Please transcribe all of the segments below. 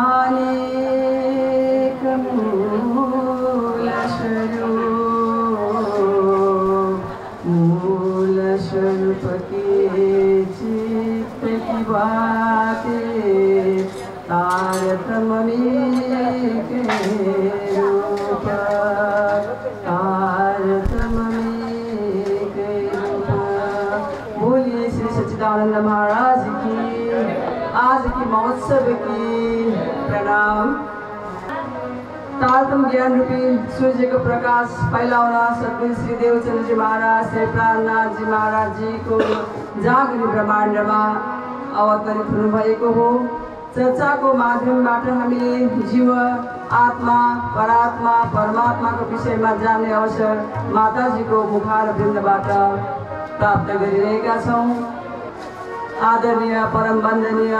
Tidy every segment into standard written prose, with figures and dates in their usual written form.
अनेक मूल स्वरूप के चित्त की बातें तारतम्य में के रूप बोलिए श्री सच्चिदानंद महाराज की आज की महोत्सव की प्रणाम। तारतम्य ज्ञान रूपी सूर्य को प्रकाश फैलाउन सद्गुरु श्री देवचंद्र जी महाराज श्री प्राणनाथ जी महाराज जी को जागृत ब्रह्मांड में अवतरित हुनुभएको हो। चर्चा को माध्यमबाट हामीले जीव आत्मा परात्मा परमात्मा को विषय में जाने अवसर माताजी को मुखार वृन्दबाट प्राप्त गरिरहेका छौं। आदरणीय परम वन्दनीय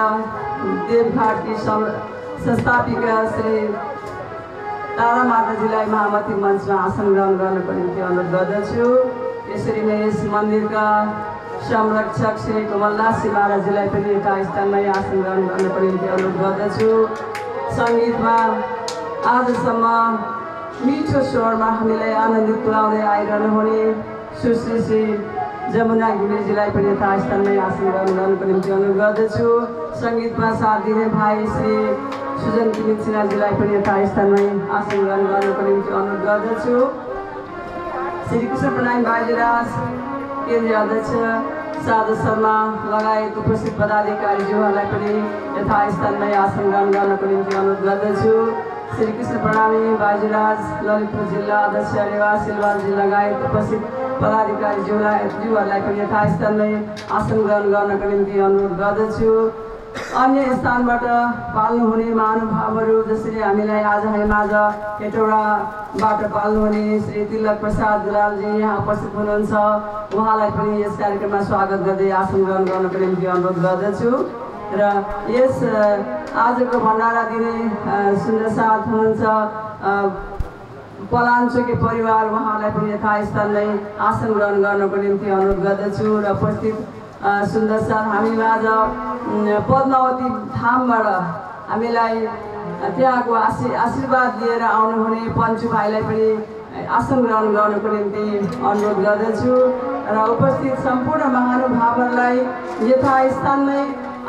देवघाट की संस्थापिका श्री तारा माताजीलाई महामती मंच में आसन ग्रहण गर्नको निम्ति अनुरोध गर्दछु। यसरी नै यस मन्दिरका संरक्षक श्री कमलदास जी महाराजजीलाई पनि यता स्थानमा आसन ग्रहण गर्नको निम्ति अनुरोध गर्दछु। संगीतमा आजसम्म मिठो स्वरमा हामीलाई आनन्दित तुल्याउँदै आइरहनु हुने सुश्री श्री जमुना घिमिरेजीलाई पनि यता स्थानमा आसन ग्रहण गर्नको निम्ति अनुरोध गर्दछु। संगीतमा साथ दिने भाइ श्री सुजन किमित सिन्हाजीलाई पनि यता स्थानमा आसन ग्रहण गर्नको निम्ति अनुरोध गर्दछु। श्री कृष्ण प्रणामी बाजीराज केन्द्रीय अध्यक्ष साधु शर्मा लगायत उपस्थित पदाधिकारीज्यूहरूलाई पनि यथास्थानमा आसन ग्रहण गर्नको निम्ति अनुरोध गर्दछु। श्री कृष्ण प्रणामी बाजीराज ललितपुर जिल्ला अध्यक्ष रेवा सिलवालजी लगायत उपस्थित पदाधिकारीज्यूहरूलाई पनि यथास्थानमा आसन ग्रहण गर्नको निम्ति अनुरोध गर्दछु। अन्य स्थानबाट पाल्नुहुने महानुभावहरू जसरी हामीलाई आज हामीमाझ हेटौडाबाट पाल्नुहुने श्री तिलक प्रसाद दुलालजी यहाँ उपस्थित हुनुहुन्छ। उहाँलाई पनि यस कार्यक्रममा स्वागत गर्दै आसन ग्रहण गर्नको निम्ति अनुरोध गर्दछु। र यस आजको भण्डारा दिने सुन्दर साथ हुनुहुन्छ पलाञ्चोके परिवार, उहाँलाई पनि यथास्थानमै आसन ग्रहण गर्नको निम्ति अनुरोध गर्दछु। र उपस्थित सुन्दर साथ हामीमाझ पद्मावती धामबाट हामीलाई त्यहाँको आशीर्वाद लिएर आउनुहुने पञ्चु भाइलाई पनि आसन ग्रहण गर्नको निम्ति अनुरोध गर्दछु। र उपस्थित सम्पूर्ण महानुभावहरूलाई यथास्थानमै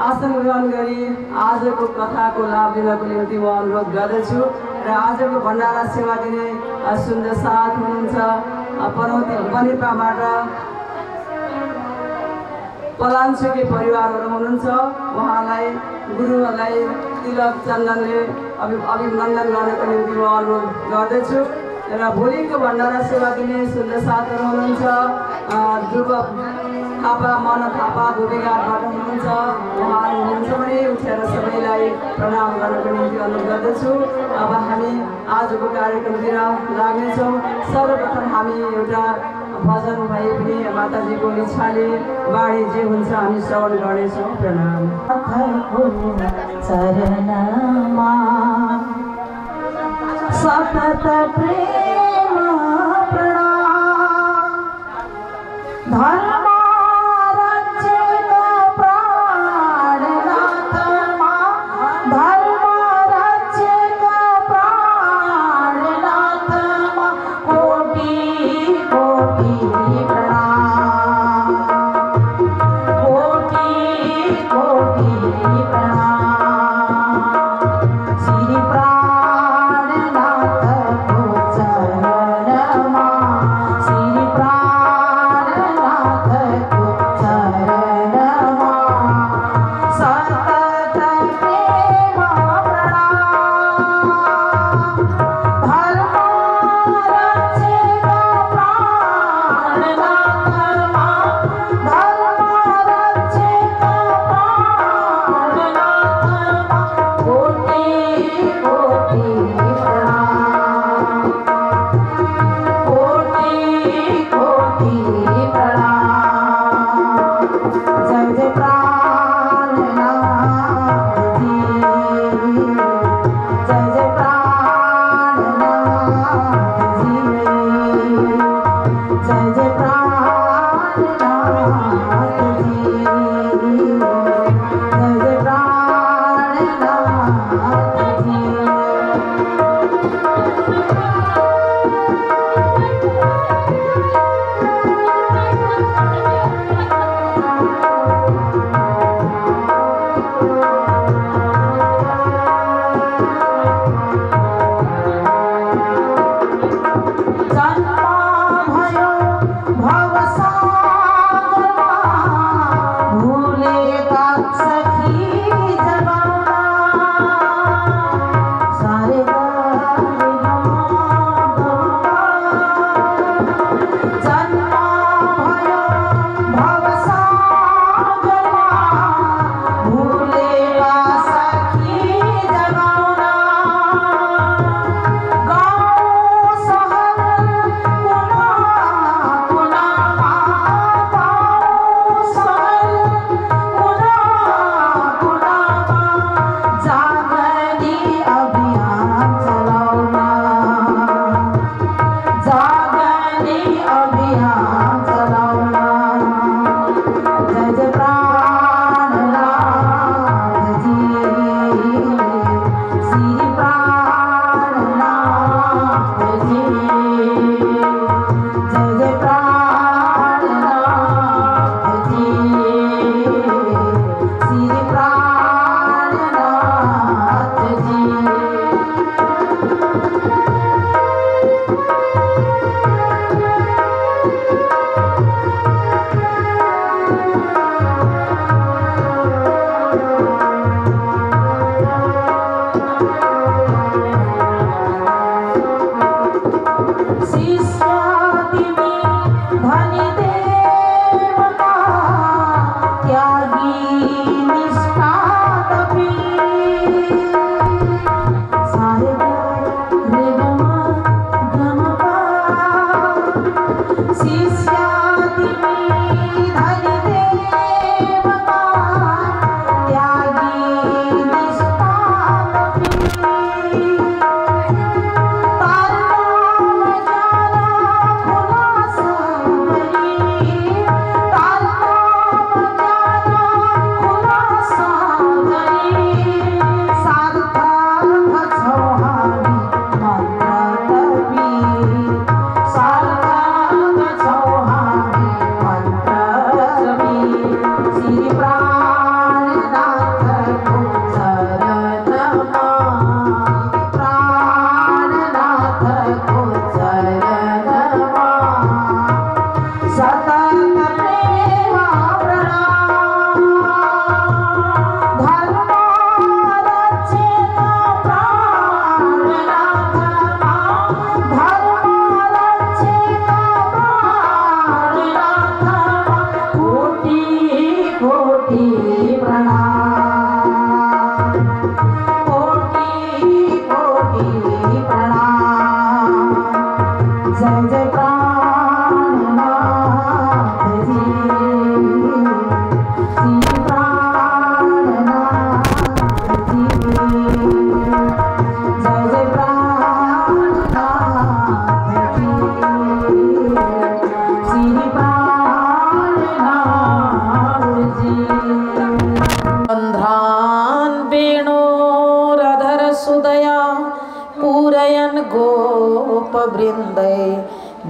आसन ग्रहण गरी आजको कथाको लाभ लिनको निम्ति म अनुरोध गर्दछु। र आजको भण्डारा सेवा दिने सुन्दर साथ हुनुहुन्छ पनौती बनेपाबाट पलाञ्चोके परिवारहरू हुनुहुन्छ। उहाँलाई गुरुहरूलाई तिलक चन्दनले अभिनन्दन गर्नको निम्ति म अनुरोध गर्दछु। र भोलिको भण्डारा सेवा दिने सुन्दर साथहरू हुनुहुन्छ ध्रुव थापा मन थापा धोबीघाटबाट हुनुहुन्छ। उहाँहरू हुनुहुन्छ भने उठेर सबैलाई प्रणाम गर्नको निम्ति अनुरोध गर्दछु। अब हामी आजको कार्यक्रमतिर लाग्नेछौँ। सर्वप्रथम हामी एउटा भजन भए पनि माताजीको इच्छाले बाणी जे हुन्छ हामी श्रवण गर्नेछौँ। प्रणाम। चरणमा सतत प्रेम प्रणाम धर्म श्री प्राणनाथ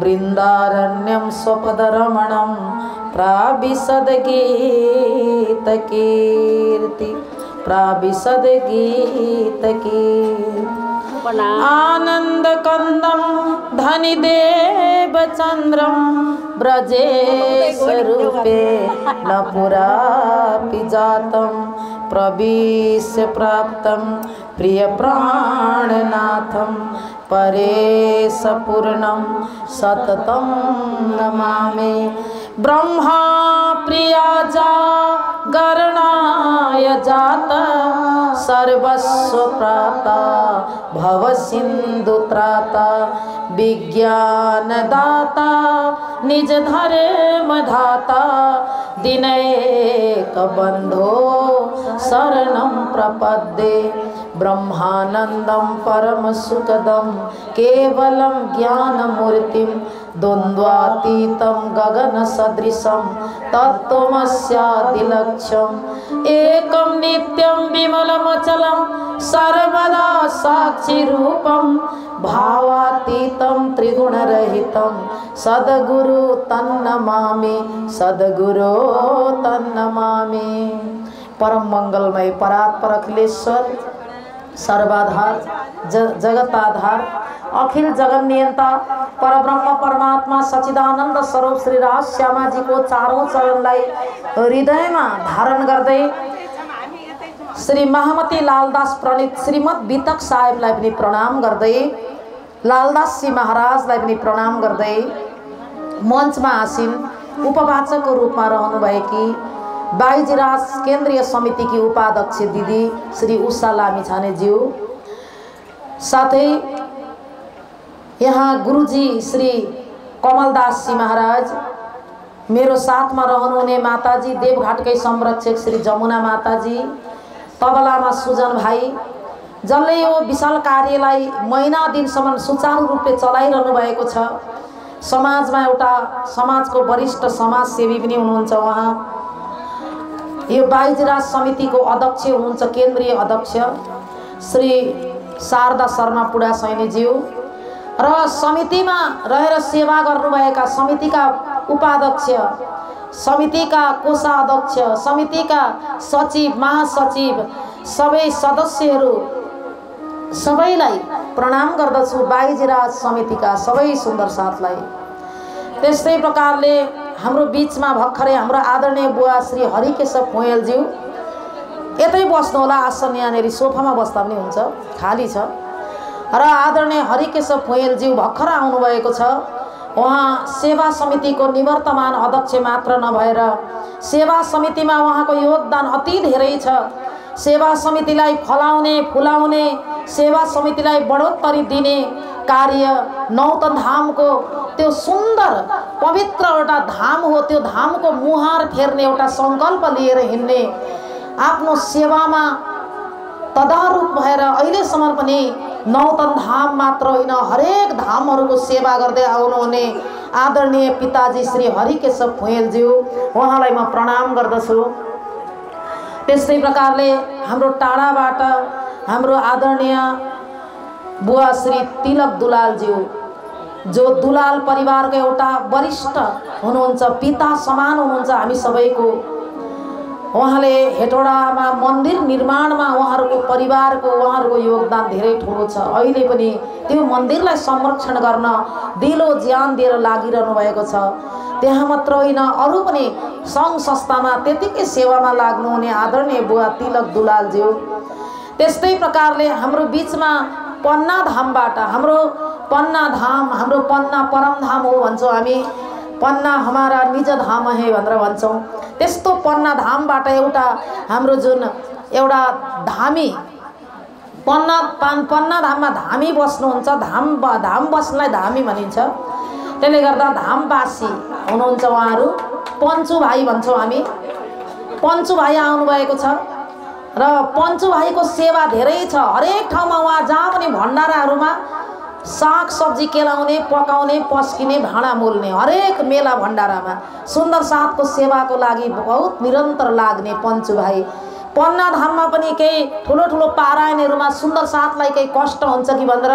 बृंदारण्यम स्वपदरमणम प्राविशद गीत कीर्ति प्राविशद गीत कीर्ति आनंद कंदम धनि देव चंद्रम ब्रजेश रूपे न पुरा पिजातम प्रवीश प्राप्तम प्रिय प्राणनाथम परेश पूर्णम सततम नमामि ब्रह्मा प्रिया जागरणाय जात सर्वस्व प्राता भव सिंधु त्राता विज्ञान दाता निज धर्म धाता दिनैक बंधो शरणं प्रपद्ये ब्रह्मानंदं परम सुखदं केवलं ज्ञानमूर्तिं द्वन्द्वातीतं गगन सदृशं तत्त्वमस्यादिलक्ष्यम् एकं नित्यं विमलमचलं सर्वदा साक्षिरूपं भावातीतं त्रिगुणरहितं सद्गुरु तन्नमामि सद्गुरु तन्नमामि। परम मंगलमय परात्पर अखिलेश्वर सर्वाधार जगताधार अखिल जगन नियंता परब्रह्म परमात्मा सच्चिदानंद स्वरूप श्री राज श्यामा जी को चारों चरणलाई हृदयमा धारण गर्दै श्री महामती लालदास प्रणीत श्रीमद वितक साहेबलाई पनि प्रणाम गर्दै लालदास जी महाराजलाई पनि प्रणाम गर्दै मञ्चमा आसीन उपवाचकको रूपमा रहनुभएकी बाईजीराज केन्द्रीय समिति की उपाध्यक्ष दिदी श्री उषा लामिछानेज्यू साथै यहाँ गुरुजी श्री कमलदास जी महाराज मेरो साथमा रहनुहुने माताजी देवघाटकै संरक्षक श्री जमुना माताजी तबलामा सुजन भाइ जसले यो विशाल कार्यलाई महिना दिनसम्म सुचारू रूपले चलाइरहनु भएको छ। समाजमा एउटा समाजको वरिष्ठ समाजसेवी पनि हुनुहुन्छ। उहाँ यो बाईजीराज समितिको अध्यक्ष हुनुहुन्छ केन्द्रीय अध्यक्ष श्री शारदा शर्मा पुडा सैनीज्यू र समितिमा रहेर सेवा गर्नुभएका समितिका उपाध्यक्ष समितिका कोषाध्यक्ष समितिका सचिव महासचिव सबै सदस्यहरू सबैलाई प्रणाम गर्दछु। बाईजीराज समितिका सबै सुन्दर साथलाई त्यस्तै प्रकारले हाम्रो बीचमा भर्खरै हाम्रो आदरणीय बुवा श्री हरिकेशव पोयलज्यू यतै बस्नु होला, आसन यहाँनिर सोफामा बस्दा पनि हुन्छ, खाली छ। र आदरणीय हरिकेशव फुँयेलज्यू भर्खर आउनुभएको छ। उहाँ सेवा समितिको निवर्तमान अध्यक्ष मात्र नभएर सेवा समितिमा उहाँको योगदान अति धेरै छ। सेवा समितिलाई फलाउने फुलाउने, सेवा समितिलाई बढोत्तरी दिने कार्य नौतन धामको त्यो सुन्दर पवित्र एउटा धाम हो। त्यो धामको मुहार फेर्ने एउटा सङ्कल्प लिएर हिँड्ने, आफ्नो सेवामा तदारुक भएर अहिलेसम्म पनि नौतन धाम मात्र होइन हरेक धामहरूको सेवा गर्दै आउनुहुने आदरणीय पिताजी श्री हरिकेशव फुँयेलज्यू, उहाँलाई म प्रणाम गर्दछु। त्यस्तै प्रकारले हाम्रो टाढाबाट हाम्रो आदरणीय बुवा श्री तिलक दुलालज्यू, जो दुलाल परिवारको एउटा वरिष्ठ हुनुहुन्छ, पिता समान हुनुहुन्छ हामी सबैको। उहाँले हेटौडामा मन्दिर निर्माणमा उहाँहरूको परिवारको उहाँहरूको योगदान धेरै ठुलो छ। अहिले पनि त्यो मन्दिरलाई संरक्षण गर्न दिलो ज्यान दिएर लागिरहनु भएको छ। त्यहाँ मात्र होइन, अरू पनि सङ्घ संस्थामा त्यतिकै सेवामा लाग्नुहुने आदरणीय बुवा तिलक दुलालज्यू। त्यस्तै प्रकारले हाम्रो बिचमा पन्ना धामबाट, हाम्रो पन्ना धाम हाम्रो पन्ना परम धाम हो भन्छौँ हामी, पन्ना हमारा निज धाम है भनेर भन्छौँ। त्यस्तो पन्ना धामबाट एउटा हाम्रो जुन एउटा धामी पन्ना धाममा धामी बस्नुहुन्छ, धाम बस्नलाई धामी भनिन्छ। त्यसले गर्दा धामवासी हुनुहुन्छ उहाँहरू, पञ्चु भाइ भन्छौँ हामी। पञ्चु भाइ आउनुभएको छ र पञ्चु भाइको सेवा धेरै छ। हरेक ठाउँमा उहाँ जहाँ पनि भण्डाराहरूमा साग सब्जी केलाउने, पकाउने, पस्किने, भाँडा मोल्ने, हरेक मेला भण्डारामा सुन्दर साथको सेवाको लागि बहुत निरन्तर लाग्ने पञ्चु भाइ। पन्ना धाममा पनि केही ठुलो ठुलो पारायणहरूमा सुन्दर साथलाई केही कष्ट हुन्छ कि भनेर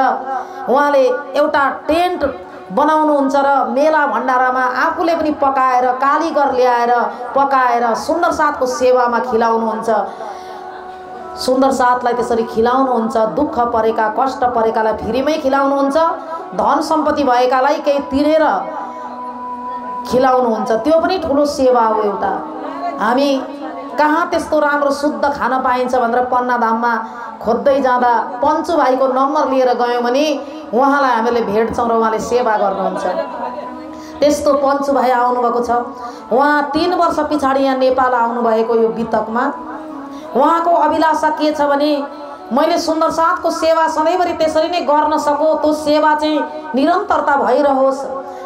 उहाँले एउटा टेन्ट बनाउनुहुन्छ र मेला भण्डारामा आफूले पनि पकाएर कालीगर ल्याएर पकाएर सुन्दर साथको सेवामा खिलाउनुहुन्छ। सुन्दर साथलाई त्यसरी खिलाउनुहुन्छ। दुःख परेका, कष्ट परेकालाई फ्रीमै खिलाउनुहुन्छ। धन सम्पत्ति भएकालाई केही तिरेर खिलाउनुहुन्छ। त्यो पनि ठुलो सेवा हो एउटा। हामी कहाँ त्यस्तो राम्रो शुद्ध खान पाइन्छ भनेर पन्ना धाममा खोज्दै जाँदा पञ्चु भाइको नम्बर लिएर गयौँ भने उहाँलाई हामीले भेट्छौँ र उहाँले सेवा गर्नुहुन्छ। त्यस्तो पञ्चु भाइ आउनुभएको छ। उहाँ 3 वर्ष पछाडि यहाँ नेपाल आउनुभएको यो बितकमा। उहाँको अभिलाषा के छ भने मैले सुन्दर साथको सेवा सधैँभरि त्यसरी नै गर्न सकूँ, त्यो सेवा चाहिँ निरन्तरता भइरहोस्।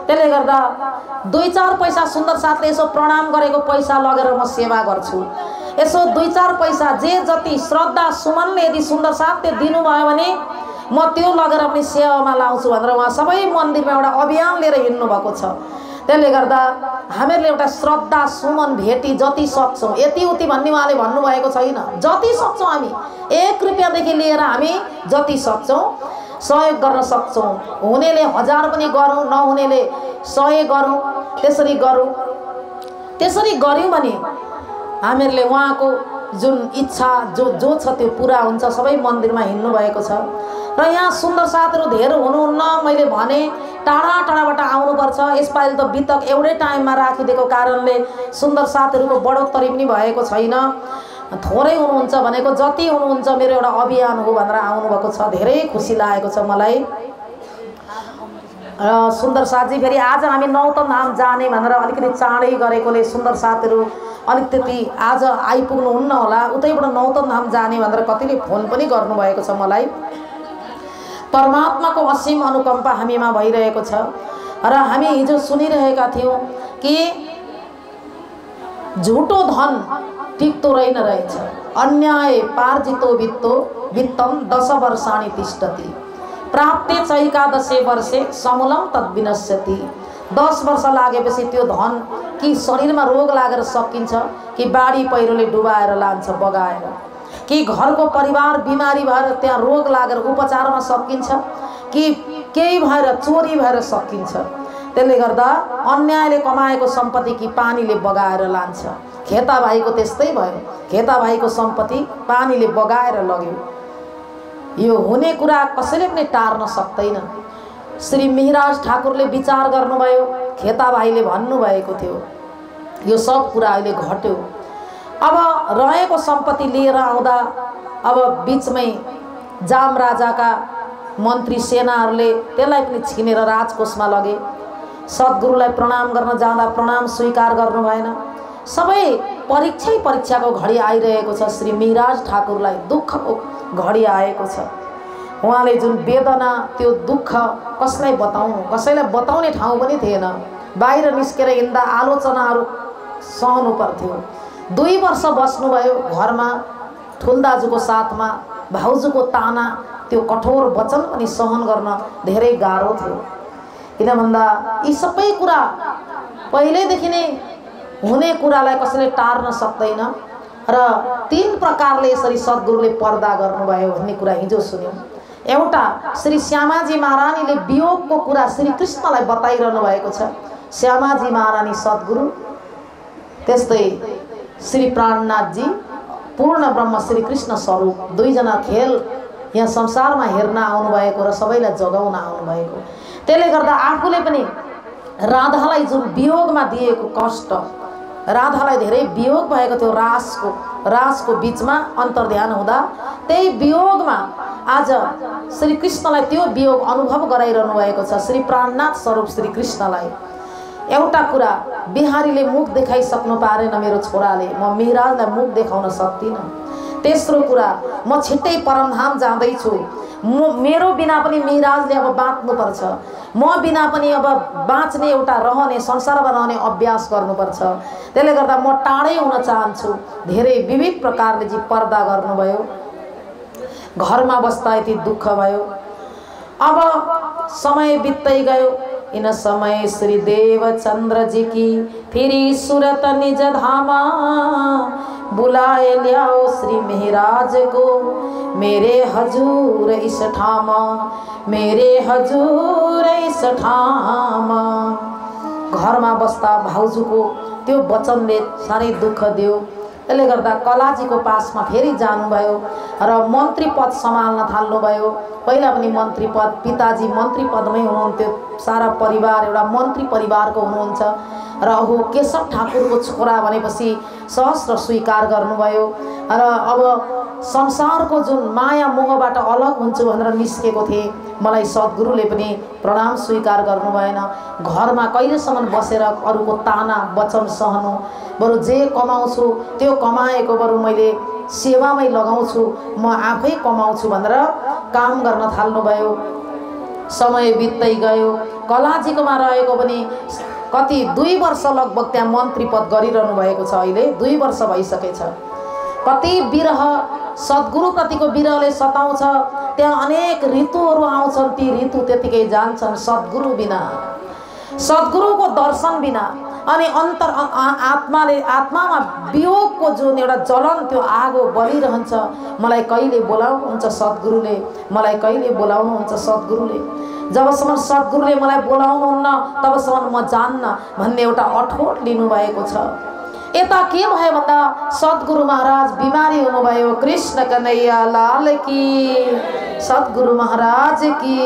त्यसले गर्दा 2-4 पैसा सुन्दर साथले यसो प्रणाम गरेको पैसा लगेर म सेवा गर्छु। यसो 2-4 पैसा जे जति श्रद्धा सुमनले यदि सुन्दर साथले दिनुभयो भने म त्यो लगेर पनि सेवामा लाउँछु भनेर उहाँ सबै मन्दिरमा एउटा अभियान लिएर हिँड्नु भएको छ। त्यसले गर्दा हामीहरूले एउटा श्रद्धा सुमन भेटी जति सक्छौँ, यति उति भन्ने उहाँले भन्नुभएको छैन। जति सक्छौँ हामी 1 रुपियाँदेखि लिएर हामी जति सक्छौँ सहयोग गर्न सक्छौँ। हुनेले 1000 पनि गरौँ, नहुनेले 100 गरौँ, त्यसरी गरौँ। त्यसरी गऱ्यौँ भने हामीहरूले उहाँको जुन इच्छा जो छ त्यो पुरा हुन्छ। सबै मन्दिरमा हिँड्नु भएको छ र यहाँ सुन्दर साथहरू धेरै हुनुहुन्न। मैले भने टाढा टाढाबाट आउनुपर्छ। यसपालि त बितक एउटै टाइममा राखिदिएको कारणले सुन्दर साथहरूको बढोत्तरी पनि भएको छैन। थोरै हुनुहुन्छ भनेको जति हुनुहुन्छ मेरो एउटा अभियान हो भनेर आउनुभएको छ। धेरै खुसी लागेको छ मलाई। र सुन्दर साथजी फेरि आज हामी नौतन धाम जाने भनेर अलिकति चाँडै गरेकोले सुन्दर साथहरू अलिकति आज आइपुग्नुहुन्न होला। उतैबाट नौतन धाम जाने भनेर कतिले फोन पनि गर्नुभएको छ मलाई। परमात्माको असीम अनुकम्पा हामीमा भइरहेको छ र हामी हिजो सुनिरहेका थियौँ कि झुटो धन टिक्तो रहेछ। अन्याय पार्जितो वित्तम 10 वर्षाणि तिष्ठति प्राप्ते चैकादशे वर्षे समूलम तद् विनश्यति। 10 वर्ष लागेपछि त्यो धन कि शरीरमा रोग लागेर सकिन्छ, कि बाढी पहिरोले डुबाएर लान्छ बगाएर, कि घरको परिवार बिमारी भएर त्यहाँ रोग लागेर उपचारमा सकिन्छ, कि केही भएर चोरी भएर सकिन्छ। त्यसले गर्दा अन्यायले कमाएको सम्पत्ति कि पानीले बगाएर लान्छ। खेताभाइको त्यस्तै भयो। खेताभाइको सम्पत्ति पानीले बगाएर लग्यो। यो हुने कुरा कसैले पनि टार्न सक्दैन। श्री मिहिराज ठाकुरले विचार गर्नुभयो, खेताभाइले भन्नुभएको थियो यो सब कुरा अहिले घट्यो। अब रहेको सम्पत्ति लिएर आउँदा अब बीचमै जाम राजाका मन्त्री सेनाहरूले त्यसलाई पनि छिनेर राजकोषमा लगे। सद्गुरुलाई प्रणाम गर्न जाँदा प्रणाम स्वीकार गर्नु भएन। सबै परीक्षाको घडी आइरहेको छ। श्री मिहिराज ठाकुरलाई दुःखको घडी आएको छ। उहाँले जुन वेदना, त्यो दुःख कसलाई बताउनु, कसैलाई बताउने ठाउँ पनि थिएन। बाहिर निस्केर हिँड्दा आलोचनाहरू सहनु पर्थ्यो। 2 वर्ष बस्नुभयो घरमा ठुल दाजुको साथमा। भाउजूको ताना, त्यो कठोर वचन पनि सहन गर्न धेरै गाह्रो थियो। किन भन्दा यी सबै कुरा पहिल्यैदेखि नै हुने कुरालाई कसैले टार्न सक्दैन र 3 प्रकारले यसरी सद्गुरुले पर्दा गर्नुभयो भन्ने कुरा हिजो सुन्यौं। एउटा श्री श्यामाजी महारानीले वियोगको कुरा श्री कृष्णलाई बताइरहनु भएको छ। श्यामाजी महारानी सद्गुरु, त्यस्तै श्री प्राणनाथजी पूर्ण ब्रह्म श्री कृष्ण स्वरूप, 2 जना खेल यहाँ संसारमा हेर्न आउनुभएको र सबैलाई जगाउन आउनुभएको। त्यसले गर्दा आफूले पनि राधालाई जुन वियोगमा दिएको कष्ट, राधालाई धेरै वियोग भएको थियो। रासको बीचमा अन्तर्ध्यान हुँदा त्यही वियोगमा आज श्री कृष्णलाई त्यो वियोग अनुभव गराइरहनु भएको छ। श्री प्राणनाथ स्वरूप श्री कृष्णलाई एउटा कुरा बिहारीले मुख देखाइसक्नु पारेन मेरो छोराले, म मिहिराजलाई मुख देखाउन सक्दिनँ। तेस्रो कुरा, म छिट्टै परमधाम जाँदैछु, मेरो बिना पनि मिहिराजले अब बाँच्नुपर्छ, म बिना पनि अब बाँच्ने एउटा रहने संसारमा रहने अभ्यास गर्नुपर्छ। त्यसले गर्दा म टाढै हुन चाहन्छु। धेरै विविध प्रकारले जी पर्दा गर्नुभयो। घरमा बस्दा यति दुःख भयो। अब समय बित्दै गयो। इन समय श्री देवचंद्र जी की फिरी सूरत निज धामा, बुलाए लियाओ श्री मिहिराज को मेरे हजूर इस ठामा, मेरे हजूर इस ठामा। घरमा बस्दा भाउजूको त्यो वचनले साह्रै दुःख दियो। त्यसले गर्दा कलाजीको पासमा फेरि जानुभयो र मन्त्री पद सम्हाल्न थाल्नुभयो। पहिला पनि मन्त्री पद, पिताजी मन्त्री पदमै हुनुहुन्थ्यो। सारा परिवार एउटा मन्त्री परिवारको हुनुहुन्छ र अहो केशव ठाकुरको छोरा भनेपछि सहस्र स्वीकार गर्नुभयो र अब संसारको जुन माया मोहबाट अलग हुन्छु भनेर निस्केको थिएँ। मलाई सद्गुरुले पनि प्रणाम स्वीकार गर्नु भएन। घरमा कहिलेसम्म बसेर अरूको ताना वचन सहनु, बरु जे कमाउँछु त्यो कमाएको बरु मैले सेवामै लगाउँछु, म आफै कमाउँछु भनेर काम गर्न थाल्नुभयो। समय बित्दै गयो। कलाजीकोमा रहेको पनि कति 2 वर्ष लगभग त्यहाँ मन्त्री पद गरिरहनु भएको छ। अहिले 2 वर्ष भइसकेछ। कति विरह, सद्गुरुप्रतिको विरहले सताउँछ। त्यहाँ अनेक ऋतुहरू आउँछन्, ती ऋतु त्यतिकै जान्छन्। सद्गुरु बिना, सद्गुरुको दर्शन बिना अनि आत्मामा वियोगको जुन एउटा जलन, त्यो आगो बलिरहन्छ। मलाई कहिले बोलाउनुहुन्छ सद्गुरुले, मलाई कहिले बोलाउनुहुन्छ सद्गुरुले। जबसम्म सद्गुरुले मलाई बोलाउनुहुन्न तबसम्म म जान्न भन्ने एउटा अठोट लिनुभएको छ। यता के भयो भन्दा सद्गुरु महाराज बिमारी हुनुभयो। कृष्ण कन्हैया लाल की, सद्गुरु महाराज की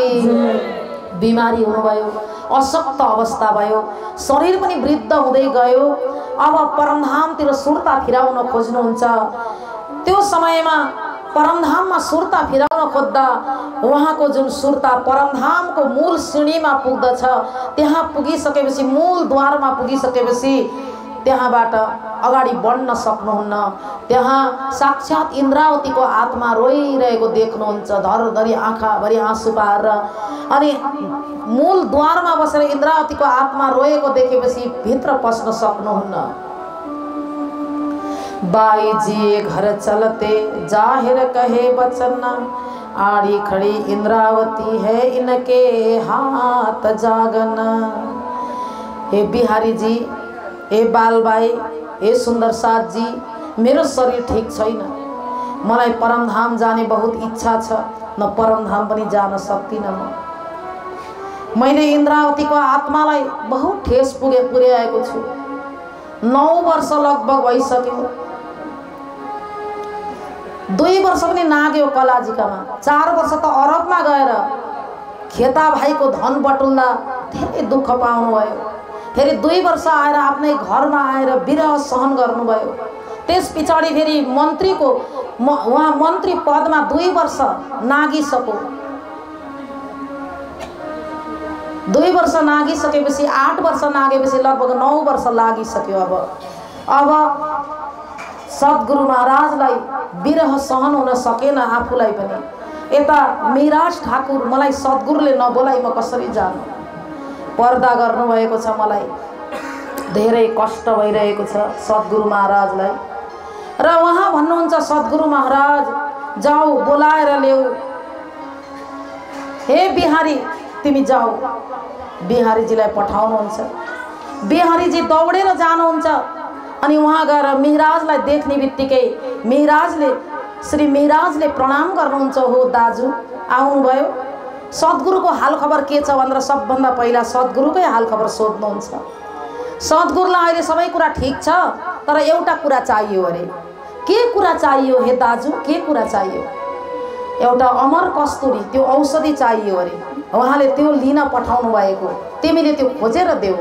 बिमारी हुनुभयो। अशक्त अवस्था भयो। शरीर पनि वृद्ध हुँदै गयो। अब परमधामतिर सुर्ता फिराउन खोज्नुहुन्छ। त्यो समयमा परमधाममा सुर्ता फिराउन खोज्दा उहाँको जुन सुर्ता परमधामको मूल श्रेणीमा पुग्दछ। त्यहाँ पुगिसकेपछि, मूल द्वारमा पुगिसकेपछि त्यहाँबाट अगाडि बढ्न सक्नुहुन्न। त्यहाँ साक्षात इन्द्रावतीको आत्मा रोइरहेको देख्नुहुन्छ, धरधरी आँखाभरि आँसु पारेर। अनि मूल द्वारमा बसेर इन्द्रावतीको आत्मा रोएको देखेपछि भित्र पस्न सक्नुहुन्न। बाई जी घर चलते जाहिर कहे वचन, आड़ी खड़ी इंद्रावती है इनके हाथ जागन। हे बिहारी जी, हे बालबाई, हे सुन्दर साथ जी, मेरो शरीर ठीक छैन। मलाई परमधाम जाने बहुत इच्छा छ, न परमधाम पनि जान सक्दिनँ। मैले इन्द्रावतीको आत्मालाई बहुत ठेस पुर्याएको छु। 9 वर्ष लगभग भइसक्यो। 2 वर्ष पनि नाग्यो कलाजीकामा। 4 वर्ष त अरबमा गएर खेता भाइको धन बटुल्दा धेरै दुःख पाउनुभयो। फेरि 2 वर्ष आएर आफ्नै घरमा आएर विरह सहन गर्नुभयो। त्यस पछाडि फेरि मन्त्रीको उहाँ मन्त्री पदमा 2 वर्ष नागिसक्यो। 2 वर्ष नागिसकेपछि 8 वर्ष नागेपछि लगभग 9 वर्ष लागिसक्यो। अब सद्गुरु महाराजलाई विरह सहन हुन सकेन आफूलाई पनि। यता मिराज ठाकुर मलाई सद्गुरुले नबोलाई म कसरी जानु, पर्दा गर्नुभएको छ, मलाई धेरै कष्ट भइरहेको छ सद्गुरु महाराजलाई। र उहाँ भन्नुहुन्छ सद्गुरु महाराज जाऊ बोलाएर ल्याऊ, हे बिहारी तिमी जाऊ। बिहारीजीलाई पठाउनुहुन्छ। बिहारीजी दौडेर जानुहुन्छ अनि उहाँ गएर मिहिराजलाई देख्ने बित्तिकै श्री मिहिराजले प्रणाम गर्नुहुन्छ। हो दाजु आउनुभयो, सद्गुरुको हालखबर के छ भनेर सबभन्दा पहिला सद्गुरुकै हालखबर सोध्नुहुन्छ। सद्गुरुलाई अहिले सबै कुरा ठिक छ तर एउटा कुरा चाहियो अरे। के कुरा चाहियो हे दाजु, के कुरा चाहियो? एउटा अमर कस्तुरी त्यो औषधि चाहियो अरे। उहाँले त्यो लिन पठाउनु भएको, तिमीले त्यो खोजेर देऊ।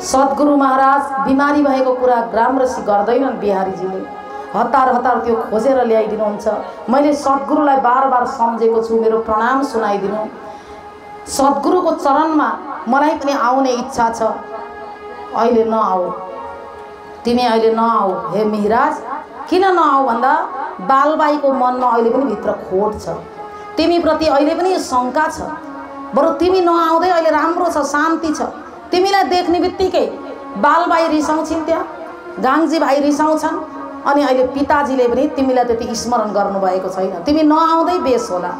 सद्गुरु महाराज बिमारी भएको कुरा राम्रसी गर्दैनन्। बिहारीजीले हतार त्यो खोजेर ल्याइदिनुहुन्छ। मैले सद्गुरुलाई बार सम्झेको छु, मेरो प्रणाम सुनाइदिनु। सद्गुरुको चरणमा मलाई पनि आउने इच्छा छ, अहिले नआऊ, तिमी अहिले नआऊ हे मिहिराज। किन नआऊ भन्दा बालबाईको मनमा अहिले पनि भित्र खोट छ, तिमीप्रति अहिले पनि शङ्का छ। बरु तिमी नआउँदै अहिले राम्रो छ, शान्ति छ। तिमीलाई देख्ने बित्तिकै बालबाई रिसाउँछिन्, त्यहाँ गाङ्जी भाइ रिसाउँछन्, अनि अहिले पिताजीले पनि तिमीलाई त्यति स्मरण गर्नुभएको छैन। तिमी नआउँदै बेस होला।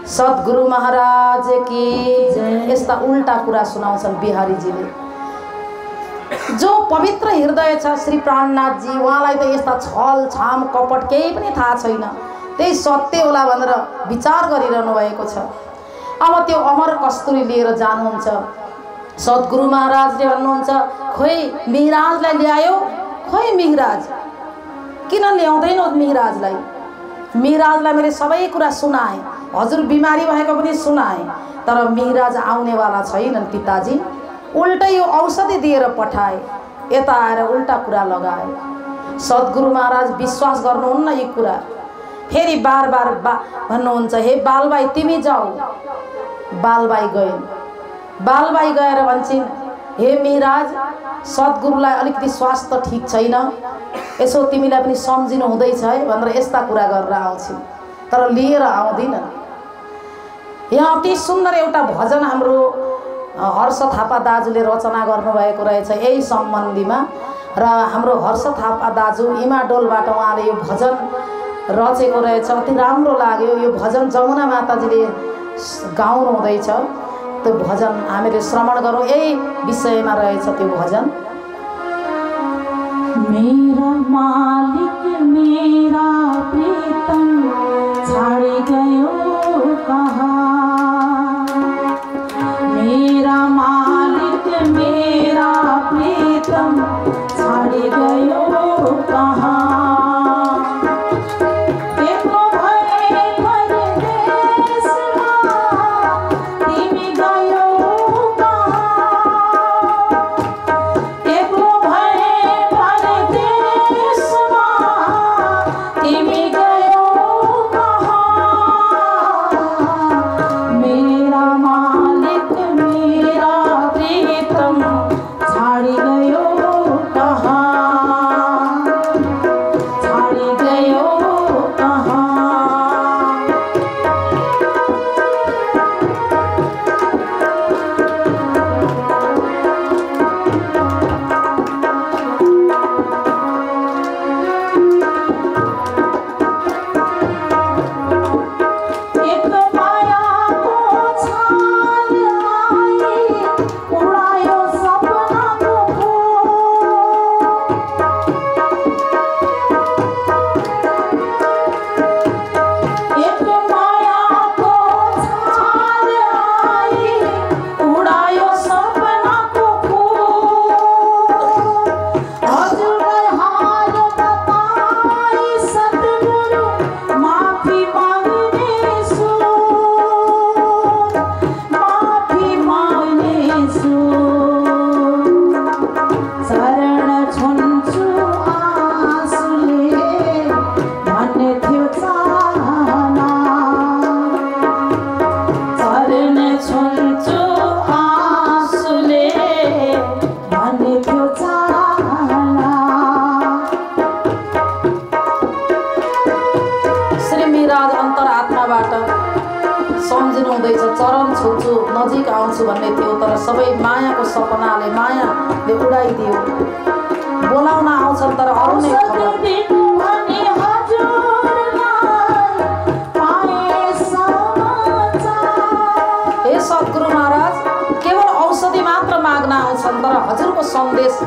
सद्गुरु महाराज की यस्ता उल्टा कुरा सुनाउँछन् बिहारीजीले। जो पवित्र हृदय छ श्री प्राणनाथजी, उहाँलाई त यस्ता छल छाम कपट केही पनि थाहा छैन, त्यही सत्य होला भनेर विचार गरिरहनु भएको छ। अब त्यो अमर कस्तुरी लिएर जानुहुन्छ। सद्गुरु महाराजले भन्नुहुन्छ खोइ मिहिराजलाई ल्यायो, खोइ मिहिराज किन ल्याउँदैनौ मिहिराजलाई? मिहिराजलाई मैले सबै कुरा सुनाएँ, हजुर बिमारी भएको पनि सुनाएँ, तर मिहिराज आउनेवाला छैनन् पिताजी। उल्टै यो औषधि दिएर पठाए, यता आएर उल्टा कुरा लगाए। सद्गुरु महाराज विश्वास गर्नुहुन्न यी कुरा। फेरि बार भन्नुहुन्छ हे बालबाई तिमी जाऊ। बालबाई गए। बालबाई गएर भन्छन् हे मिहिराज सद्गुरुलाई अलिकति स्वास्थ्य ठिक छैन, यसो तिमीलाई पनि सम्झिनु हुँदैछ है भनेर यस्ता कुरा गरेर आउँछिन्, तर लिएर आउँदिनन्। यहाँ अति सुन्दर एउटा भजन हाम्रो हर्ष थापा दाजुले रचना गर्नुभएको रहेछ यही सम्बन्धीमा। र हाम्रो हर्ष थापा दाजु इमाडोलबाट उहाँले यो भजन रचेको रहेछ, अति राम्रो लाग्यो। यो भजन जमुना माताजीले गाउनु हुँदैछ, त्यो भजन हामीले श्रवण गरौँ। यही विषयमा रहेछ त्यो भजन। मेरा मालिक मेरा प्रीतम छाड़ी गयो कहाँ, मेरा मालिक मेरा प्रीतम छाड़ी गयो कहाँ। सम्झिनु हुँदैछ, चरण छोड्छु नजिक आउँछु भन्ने थियो, तर सबै मायाको सपनाले मायाले उडाइदियो। बोलाउन आउँछन् तर अरू नै खबर। हे सद्गुरु महाराज, केवल औषधि मात्र माग्न आउँछन् तर हजुरको सन्देश,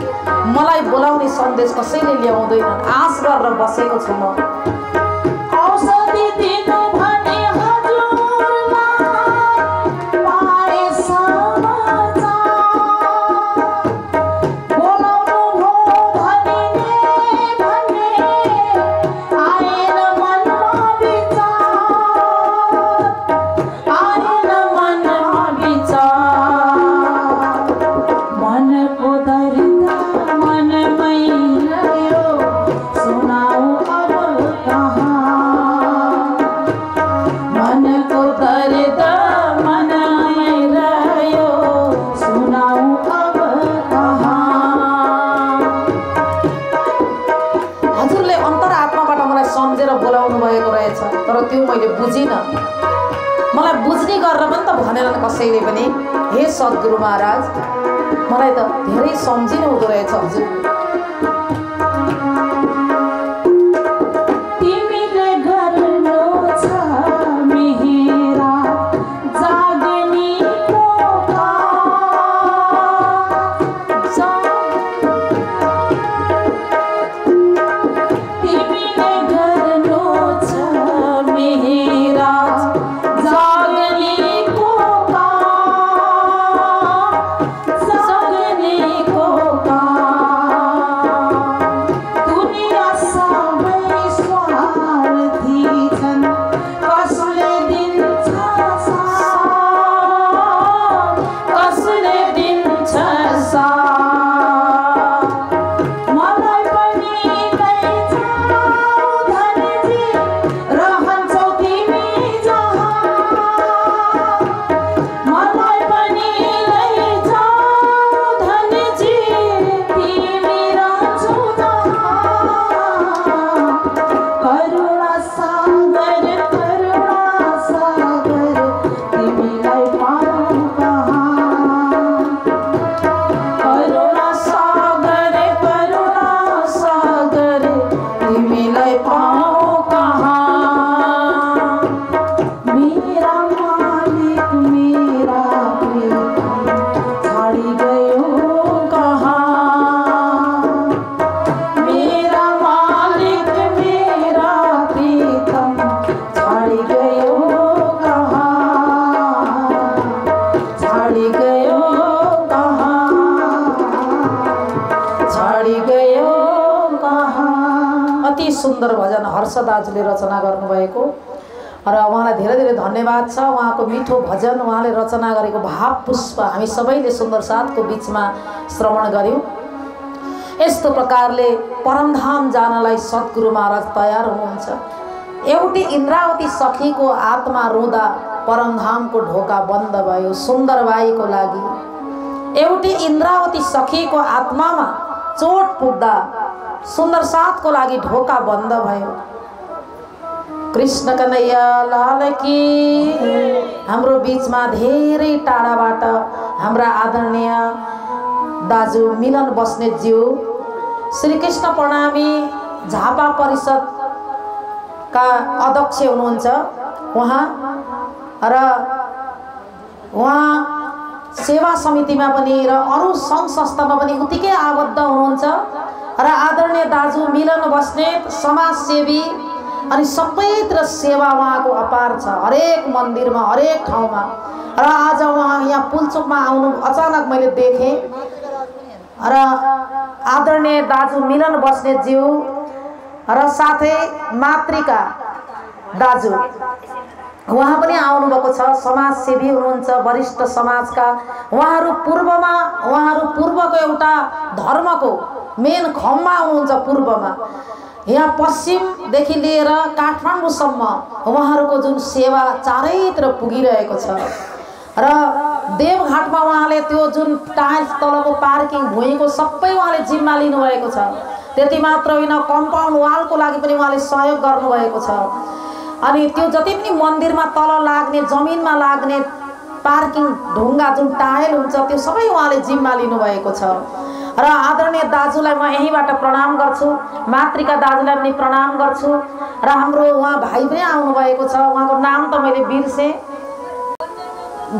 मलाई बोलाउने सन्देश कसैले ल्याउँदैनन्। आश गरेर बसेको छु म। औषधि दिनु भने त्यो मैले बुझिनँ। मलाई बुझ्ने गरेर पनि त भनेनन् कसैले पनि। हे सद्गुरु महाराज, मलाई त धेरै सम्झिनु हुँदो रहेछ हजुर। सुन्दर भजन हर्ष दाजुले रचना गर्नुभएको र उहाँलाई धेरै धेरै धन्यवाद छ। उहाँको मिठो भजन, उहाँले रचना गरेको भाव पुष्प हामी सबैले सुन्दर साथको बिचमा श्रवण गर्यौं। यस्तो प्रकारले परमधाम जानलाई सद्गुरु महाराज तयार हुनुहुन्छ। एउटी इन्द्रावती सखीको आत्मा रुँदा परमधामको ढोका बन्द भयो सुन्दरबाईको लागि। एउटी इन्द्रावती सखीको आत्मामा चोट पुग्दा सुन्दर साथको लागि ढोका बन्द भयो। कृष्ण कन्हैया लाल की। हाम्रो बीचमा धेरै टाढाबाट हाम्रा आदरणीय दाजु मिलन बस्नेतज्यू, श्री कृष्ण प्रणामी झापा परिषदका अध्यक्ष हुनुहुन्छ उहाँ, र उहाँ सेवा समितिमा पनि र अरू सङ्घ संस्थामा पनि उत्तिकै आबद्ध हुनुहुन्छ। र आदरणीय दाजु मिलन बस्नेत समाजसेवी अनि सबैतिर सेवा उहाँको अपार छ, हरेक मन्दिरमा हरेक ठाउँमा। र आज उहाँ यहाँ पुलचोकमा आउनु अचानक मैले देखेँ। र आदरणीय दाजु मिलन बस्नेतज्यू र साथै मातृका दाजु उहाँ पनि आउनुभएको छ, समाजसेवी हुनुहुन्छ, वरिष्ठ समाजका। उहाँहरू पूर्वको एउटा धर्मको मेन खम्बा हुनुहुन्छ पूर्वमा। यहाँ पश्चिमदेखि लिएर काठमाडौँसम्म उहाँहरूको जुन सेवा चारैतिर पुगिरहेको छ। र देवघाटमा उहाँले त्यो जुन टाइल्स तलको पार्किङ भुइँको सबै उहाँले जिम्मा लिनुभएको छ। त्यति मात्र होइन, कम्पाउन्ड वालको लागि पनि उहाँले सहयोग गर्नुभएको छ। अनि त्यो जति पनि मन्दिरमा तल लाग्ने जमिनमा लाग्ने पार्किङ ढुङ्गा जुन टायल हुन्छ त्यो सबै उहाँले जिम्मा लिनुभएको छ। र आदरणीय दाजुलाई म यहीँबाट प्रणाम गर्छु, मातृका दाजुलाई पनि प्रणाम गर्छु। र हाम्रो उहाँ भाइ पनि आउनुभएको छ, उहाँको नाम त मैले बिर्सेँ,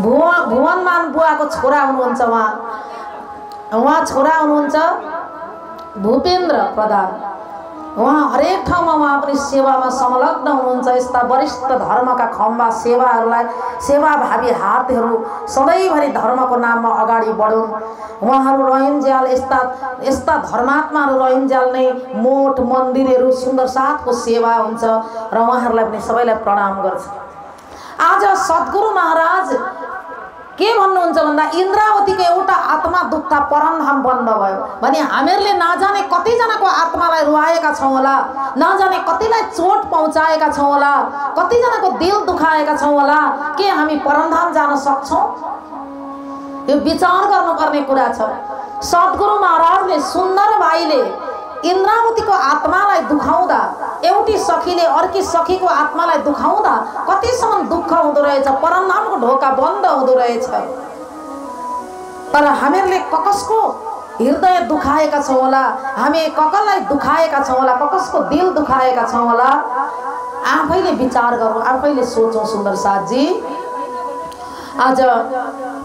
भुवनमान बुवाको छोरा हुनुहुन्छ। उहाँ छोरा हुनुहुन्छ भूपेन्द्र प्रधान। उहाँ हरेक ठाउँमा उहाँ पनि सेवामा संलग्न हुनुहुन्छ। यस्ता वरिष्ठ धर्मका खम्बा सेवाभावी हातहरू सधैँभरि धर्मको नाममा अगाडि बढुन्। उहाँहरू रहन्जेल यस्ता धर्मात्माहरू रहन्जेल नै मोठ मन्दिरहरू सुन्दर साथको सेवा हुन्छ र उहाँहरूलाई पनि सबैलाई प्रणाम गर्छु। आज सद्गुरु महाराज के भन्नुहुन्छ भन्दा इन्द्रावतीको एउटा आत्मा दुख्दा परमधाम बन्द भयो भने हामीहरूले नजाने कतिजनाको आत्मालाई रुवाएका छौँ होला, नजाने कतिलाई चोट पहुँचाएका छौँ होला, कतिजनाको दिल दुखाएका छौँ होला, के हामी परमधाम जान सक्छौँ? यो विचार गर्नुपर्ने कुरा छ। सद्गुरु महाराजले सुन्दर भाइले इन्द्रावतीको आत्मालाई दुखाउँदा, एउटी सखीले अर्की सखीको आत्मालाई दुखाउँदा कतिसम्म दुःख हुँदो रहेछ, परमधामको ढोका बन्द हुँदो रहेछ। तर हामीहरूले कसको हृदय दुखाएका छौँ होला, हामी कसलाई दुखाएका छौँ होला, कसको दिल दुखाएका छौँ होला, आफैले विचार गरौँ, आफैले सोचौँ सुन्दर साथजी। आज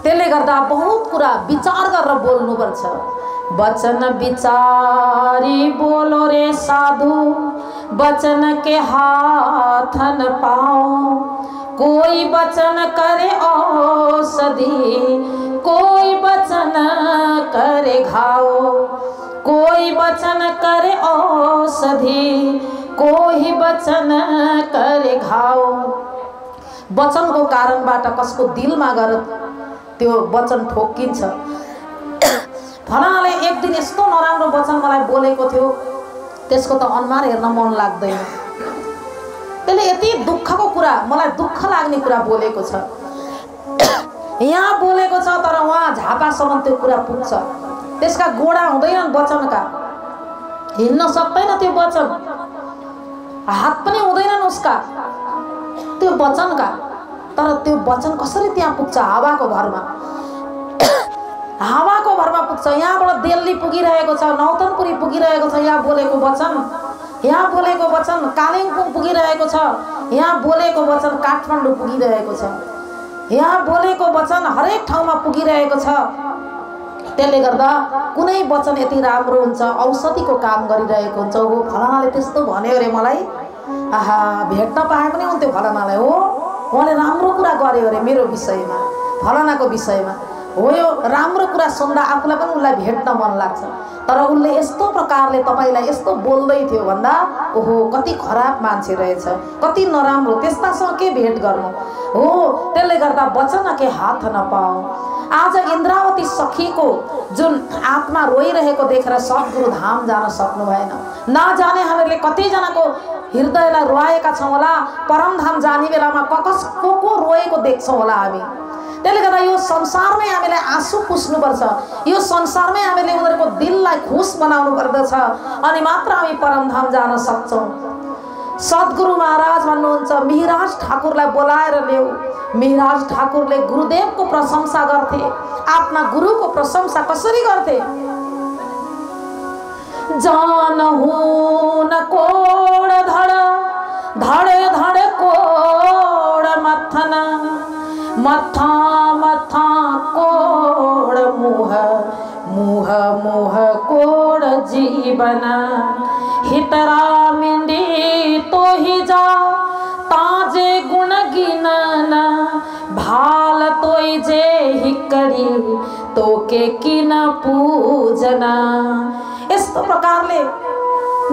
त्यसले गर्दा बहुत कुरा विचार गरेर बोल्नुपर्छ। वचन विचारी बोलो रे साधु, वचन के हाथ न पाओ। कोई वचन करे औषधि, कोई वचन करे घाव। कोई वचन करे औषधि, कोई वचन करे घाव। वचनको कारणबाट कसको दिलमा गएर त्यो वचन ठोकिन्छ। फलानाले एक दिन यस्तो नराम्रो वचन मलाई बोलेको थियो, त्यसको त अनुहार हेर्न मन लाग्दैन। त्यसले यति दुःखको कुरा, मलाई दुःख लाग्ने कुरा बोलेको छ, यहाँ बोलेको छ, तर उहाँ झापासम्म त्यो कुरा पुग्छ। त्यसका गोडा हुँदैनन् वचनका, हिँड्न सक्दैन त्यो वचन, हात पनि हुँदैनन् उसका त्यो वचनका, तर त्यो वचन कसरी त्यहाँ पुग्छ? हावाको भरमा, हावाको भरमा पुग्छ। यहाँबाट दिल्ली पुगिरहेको छ, नौतनपुरी पुगिरहेको छ यहाँ बोलेको वचन, यहाँ बोलेको वचन कालिम्पोङ पुगिरहेको छ, यहाँ बोलेको वचन काठमाडौँ पुगिरहेको छ, यहाँ बोलेको वचन हरेक ठाउँमा पुगिरहेको छ। त्यसले गर्दा कुनै वचन यति राम्रो हुन्छ, औषधिको काम गरिरहेको हुन्छ। हो फलानाले त्यस्तो भन्यो अरे मलाई, आहा भेट्न पाए पनि हुन्थ्यो फलानालाई, हो उहाँले राम्रो कुरा गर्यो अरे मेरो विषयमा, फलानाको विषयमा, हो यो राम्रो कुरा सुन्दा आफूलाई पनि उसलाई भेट्न मन लाग्छ। तर उसले यस्तो प्रकारले तपाईँलाई यस्तो बोल्दै थियो भन्दा ओहो कति खराब मान्छे रहेछ, कति नराम्रो, त्यस्तासँग के भेट गर्नु हो। त्यसले गर्दा वचन के हाथ नपाऊ। आज इन्द्रावती सखीको जुन आत्मा रोइरहेको देखेर सद्गुरु धाम जान सक्नु भएन। नजाने हामीहरूले कतिजनाको हृदयलाई रोएका छौँ होला, परमधाम जाने बेलामा को रोएको देख्छौँ होला हामी। त्यसले गर्दा यो संसारमै हामीले आँसु पुस्नुपर्छ, यो संसारमै हामीले उनीहरूको दिललाई खुस बनाउनु पर्दछ, अनि मात्र हामी परमधाम जान सक्छौँ। सद्गुरु महाराज भन्नुहुन्छ मिहिराज ठाकुरलाई बोलाएर ल्याऊ। मिहिराज ठाकुरले गुरुदेवको प्रशंसा गर्थे, आफ्ना गुरुको प्रशंसा कसरी गर्थे? जानहु न कोड धड धड धड कोड मथन, मथा मथा कोड मुह, मुह मुह कोड जीवन। हितरा मिंडी तो ही जा ताजे गुण गिनन, भाल तोय जे हिकड़ी तो के किन पूजना। यस्तो प्रकारले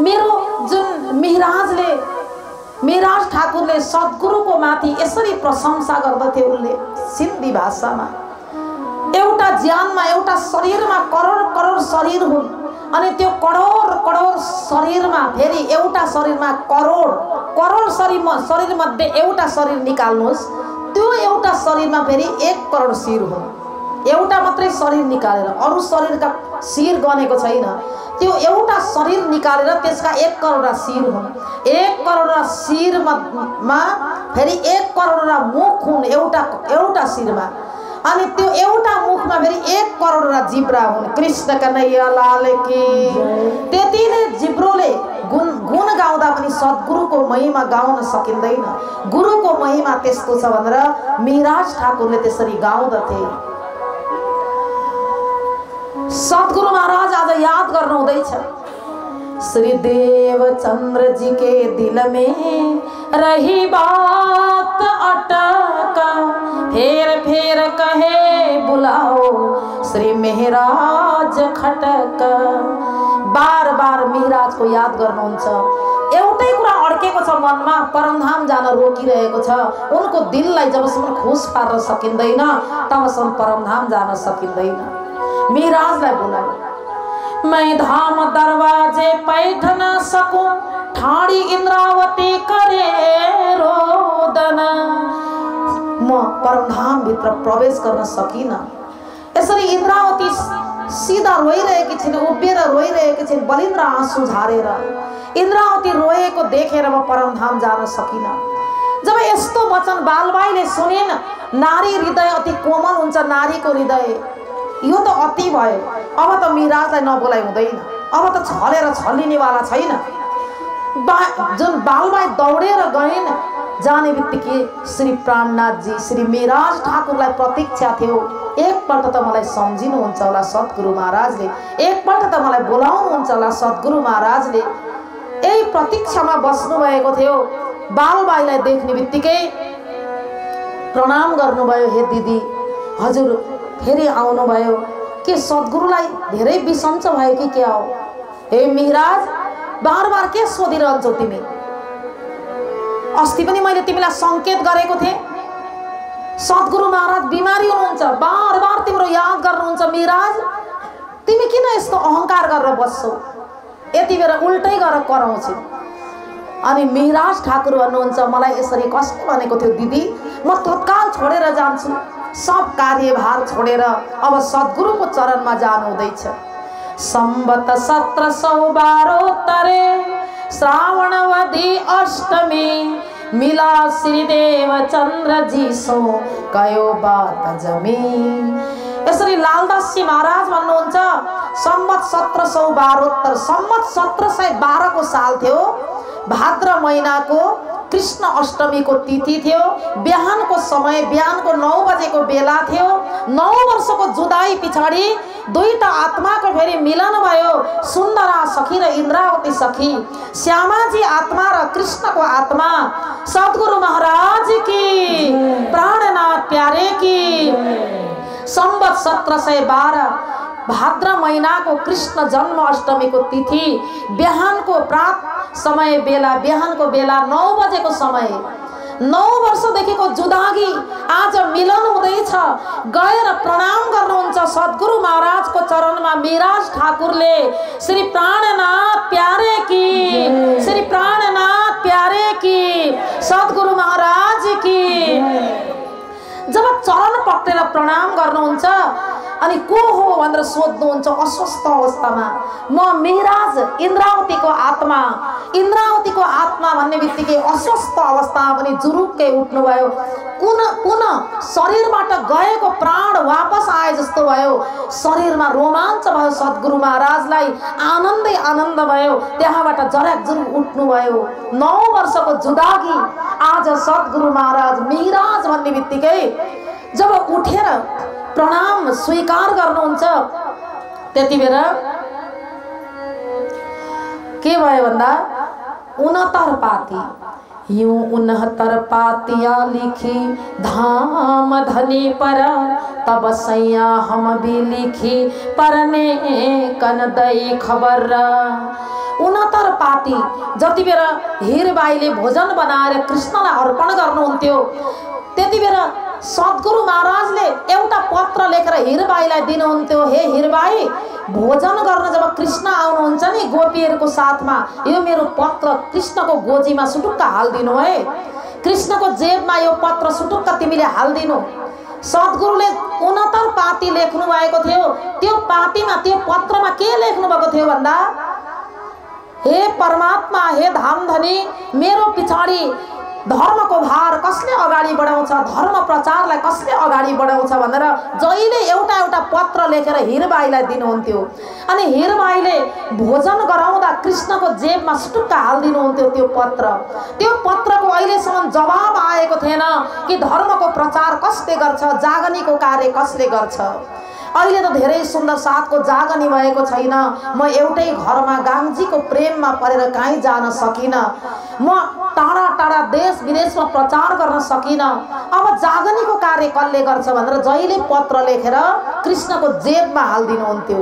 मेरो जुन मिहिराज ठाकुरले सद्गुरुको माथि यसरी प्रशंसा गर्दथे। उनले सिन्धी भाषामा एउटा ज्यानमा एउटा शरीरमा करोड करोड शरीर हुन्, अनि त्यो करोड करोड शरीरमा फेरि एउटा शरीरमा करोड करोड शरीर मध्ये एउटा शरीर निकाल्नुहोस्, त्यो एउटा शरीरमा फेरि 1 करोड शिर हुन्। एउटा मात्रै शरीर निकालेर अरू शरीरका शिर गनेको छैन। त्यो एउटा शरीर निकालेर त्यसका 1 करोड शिर हुन्, 1 करोड शिरमा फेरि 1 करोड मुख हुन् एउटा शिरमा, अनि त्यो एउटा मुखमा फेरि 1 करोड जिब्रा हुन्। कृष्ण कन्हैया लाल की। त्यतिले जिब्रोले गुण गाउँदा पनि सद्गुरुको महिमा गाउन सकिँदैन। गुरुको महिमा त्यस्तो छ भनेर मिराज ठाकुरले त्यसरी गाउँदथे। सद्गुरु महाराज आज याद गर्नु हुँदैछ। श्री देवचंद्र जी के दिल में रही बात अटक, फेर फेर कहे बुलाओ श्री मेहराज खटक। बार बार मेहराज को याद गर्नुहुन्छ। एउटै कुरा अड्केको छ मनमा, परमधाम जान रोकिरहेको छ। उनको दिललाई जबसम्म खुश पार्न सकिँदैन तबसम्म परमधाम जान सकिँदैन। मेहराजलाई बोलायो। मैं धाम दरवाजे पैठ न सकूं, ठाड़ी इंद्रावती करे रोदन। म परमधाम भित्र प्रवेश गर्न सकिन। यसरी इंद्रावती सीधा रोइरहेकी छिन्, उभिएर रोइरहेकी छिन्, बलिन्द्र आँसु झारेर। इंद्रावती रोएको देखेर म परमधाम जान सकिन। जब यस्तो वचन बालबाईले सुनिन्, नारी हृदय अति कोमल हुन्छ। नारीको हृदय यो त अति भयो। अब त मिराजलाई नबोलाइ हुँदैन। अब त छलेर छलिनेवाला छैन। जुन बालबाई दौडेर गइन्, जाने बित्तिकै श्री प्राणनाथ जी, श्री मिराज ठाकुरलाई प्रतीक्षा थियो। एकपल्ट त मलाई सम्झिनुहुन्छ होला सद्गुरु महाराजले, एकपल्ट त मलाई बोलाउनुहुन्छ होला सद्गुरु महाराजले। यही प्रतीक्षामा बस्नु भएको थियो। बालबाईलाई देख्ने बित्तिकै प्रणाम गर्नुभयो। हे दिदी, हजुर फेरि आउनुभयो, के सद्गुरुलाई धेरै बिसन्च भयो कि क्या हो? हे मिराज, बार बार के सोधिरहन्छौ तिमी? अस्ति पनि मैले तिमीलाई संकेत गरेको थिएँ, सद्गुरु महाराज बिमारी हुनुहुन्छ, बार बार तिम्रो याद गर्नुहुन्छ। मिराज, तिमी किन यस्तो अहंकार गरेर बस्छौ? यति बेला उल्टै गरेर कराउँछु। अनि मिराज ठाकुर भन्नुहुन्छ, मलाई यसरी कसले भनेको थियो दिदी? म तत्काल छोडेर जान्छु, सब कार्यभार छोडेर अब सद्गुरुको चरणमा जानु हुँदैछ। संवत 1712 तरे श्रावणवदी अष्टमी, मिला श्री देवचंद्र जी सो कयो बात जमी। यसरी लालदासजी महाराज भन्नुहुन्छ, संवत 1712, संवत 1712 को साल थियो। भाद्र महिनाको कृष्ण अष्टमी को तिथि थियो। बिहानको समय, बिहानको 9 बजेको बेला थियो। 9 वर्षको जुदाई पछाडि दुईटा आत्माको फेरि मिलन भयो। सुन्दरा सखी र इन्द्रावती सखी, श्यामाजी आत्मा र कृष्णको आत्मा। सद्गुरु महाराज की, प्राणनाथ प्यारे की। संवत 1712 भाद्र महिनाको कृष्ण जन्म अष्टमी को तिथि, बिहानको प्रात समय बेला, बिहानको बेला 9 बजेको समय। 9 वर्षदेखिको जुदागी आज मिलन हुँदैछ। गएर प्रणाम गर्नुहुन्छ सद्गुरु महाराजको चरणमा मिराज ठाकुरले। श्री प्राणनाथ प्यारे की, श्री प्राणनाथ प्यारे की, सद्गुरु महाराज की। जब चरण पक्रेर प्रणाम गर्नुहुन्छ अनि को हो भनेर सोध्नुहुन्छ अस्वस्थ अवस्थामा, म मिराज, इन्द्रावतीको आत्मा। इन्द्रावतीको आत्मा भन्ने बित्तिकै अस्वस्थ अवस्थामा पनि जुरुक्कै उठ्नुभयो। पुनः शरीरबाट गएको प्राण वापस आए जस्तो भयो। शरीरमा रोमाञ्च भयो। सद्गुरु महाराजलाई आनन्दै आनन्द भयो। त्यहाँबाट जराकजुरुक उठ्नुभयो। 9 वर्षको जुदागी आज सद्गुरु महाराज मिराज भन्ने बित्तिकै जब उठेर प्रणाम स्वीकार गर्नुहुन्छ, त्यति बेला के भयो भन्दा 69 पाती, यूं 69 पातिया लिखी धाम धनी पर, तब सैया हम भी लिखी परने कन दई खबर। 69 पाती जति बेला हिरबाईले भोजन बनाएर कृष्णलाई अर्पण गर्नुहुन्थ्यो, त्यति बेला सद्गुरु महाराजले एउटा पत्र लेखेर हिरबाईलाई दिनुहुन्थ्यो। हे हिरबाई, भोजन गर्न जब कृष्ण आउनुहुन्छ नि गोपीहरूको साथमा, यो मेरो पत्र कृष्णको गोजीमा सुटुक्क हालिदिनु है। कृष्णको जेबमा यो पत्र सुटुक्क तिमीले हालिदिनु। सद्गुरुले 69 पाती लेख्नु भएको थियो। त्यो पातीमा त्यो पत्रमा के लेख्नु भएको थियो भन्दा, हे परमात्मा, हे धामधनी, मेरो पछाडि धर्मको भार कसले अगाडि बढाउँछ, धर्म प्रचारलाई कसले अगाडि बढाउँछ भनेर जहिले एउटा एउटा पत्र लेखेर हिरबाईलाई दिनुहुन्थ्यो। अनि हिरबाईले भोजन गराउँदा कृष्णको जेबमा सुटुक्क हालिदिनुहुन्थ्यो त्यो पत्र। त्यो पत्रको अहिलेसम्म जवाब आएको थिएन कि धर्मको प्रचार कसले गर्छ, जागनीको कार्य कसले गर्छ। अहिले त धेरै सुन्दर साथको जागनी भएको छैन। म एउटै घरमा गाङ्जीको प्रेममा परेर कहीँ जान सकिनँ। म टाढा टाढा देश विदेशमा प्रचार गर्न सकिनँ। अब जागनीको कार्य कसले गर्छ भनेर जहिले पत्र लेखेर कृष्णको जेबमा हालिदिनुहुन्थ्यो।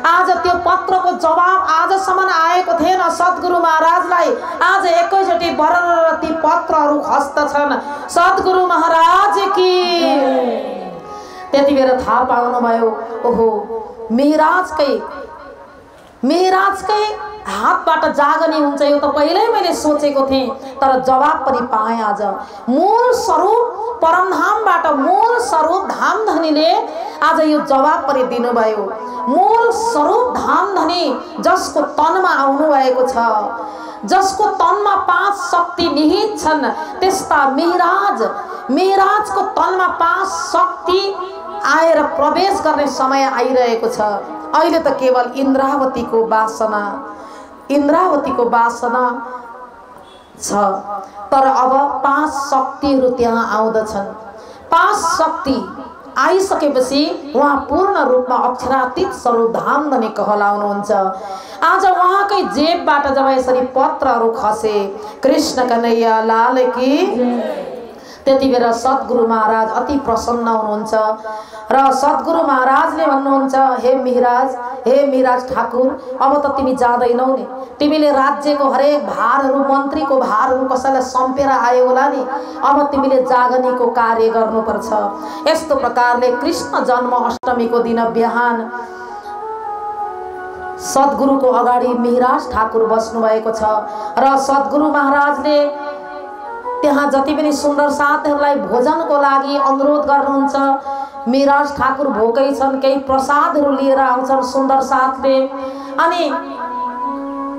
आज त्यो पत्रको जवाब आजसम्म आएको थिएन सद्गुरु महाराजलाई। आज एकैचोटि बरर ती पत्रहरू खस्दछन्। सद्गुरु महाराज की। त्यति बेर थाहा पाउनुभयो, ओहो मेहराजकै हातबाट जागनी हुन्छ, यो त पहिल्यै मैले सोचेको थिएँ, तर जवाब पनि पाएँ। आज मूल स्वरूप परमधामबाट मूल स्वरूप धामधनीले आज यो जवाब पनि दिनुभयो। मूल स्वरूप धामधनी जसको तनमा आउनु भएको छ, जसको तनमा 5 शक्ति निहित छन्, त्यस्ता मेहराजको तनमा 5 शक्ति आएर प्रवेश गर्ने समय आइरहेको छ। अहिले त केवल इन्द्रावतीको वासना छ, तर अब 5 शक्तिहरू त्यहाँ आउँदछन्। 5 शक्ति आइसकेपछि उहाँ पूर्ण रूपमा अक्षरातीत स्वरूप धामधनी कहलाउनुहुन्छ। आज उहाँकै जेबबाट जब यसरी पत्रहरू खसे, कृष्ण कन्हैया लाल की, त्यति बेर सद्गुरु महाराज अति प्रसन्न हुनुहुन्छ र सद्गुरु महाराजले भन्नुहुन्छ, हे मिहिराज ठाकुर, अब त तिमी जाँदैनौ नि। तिमीले राज्यको हरेक भारहरू, मन्त्रीको भारहरू कसैलाई सम्पेर आयो होला नि। अब तिमीले जागनीको कार्य गर्नुपर्छ। यस्तो प्रकारले कृष्ण जन्म अष्टमीको दिन बिहान सद्गुरुको अगाडि मिहिराज ठाकुर बस्नु भएको छ र सद्गुरु महाराजले त्यहाँ जति पनि सुन्दर साथीहरूलाई भोजनको लागि अनुरोध गर्नुहुन्छ। मिहिराज ठाकुर भोकै छन्, केही प्रसादहरू लिएर आउँछन् सुन्दर साथले। अनि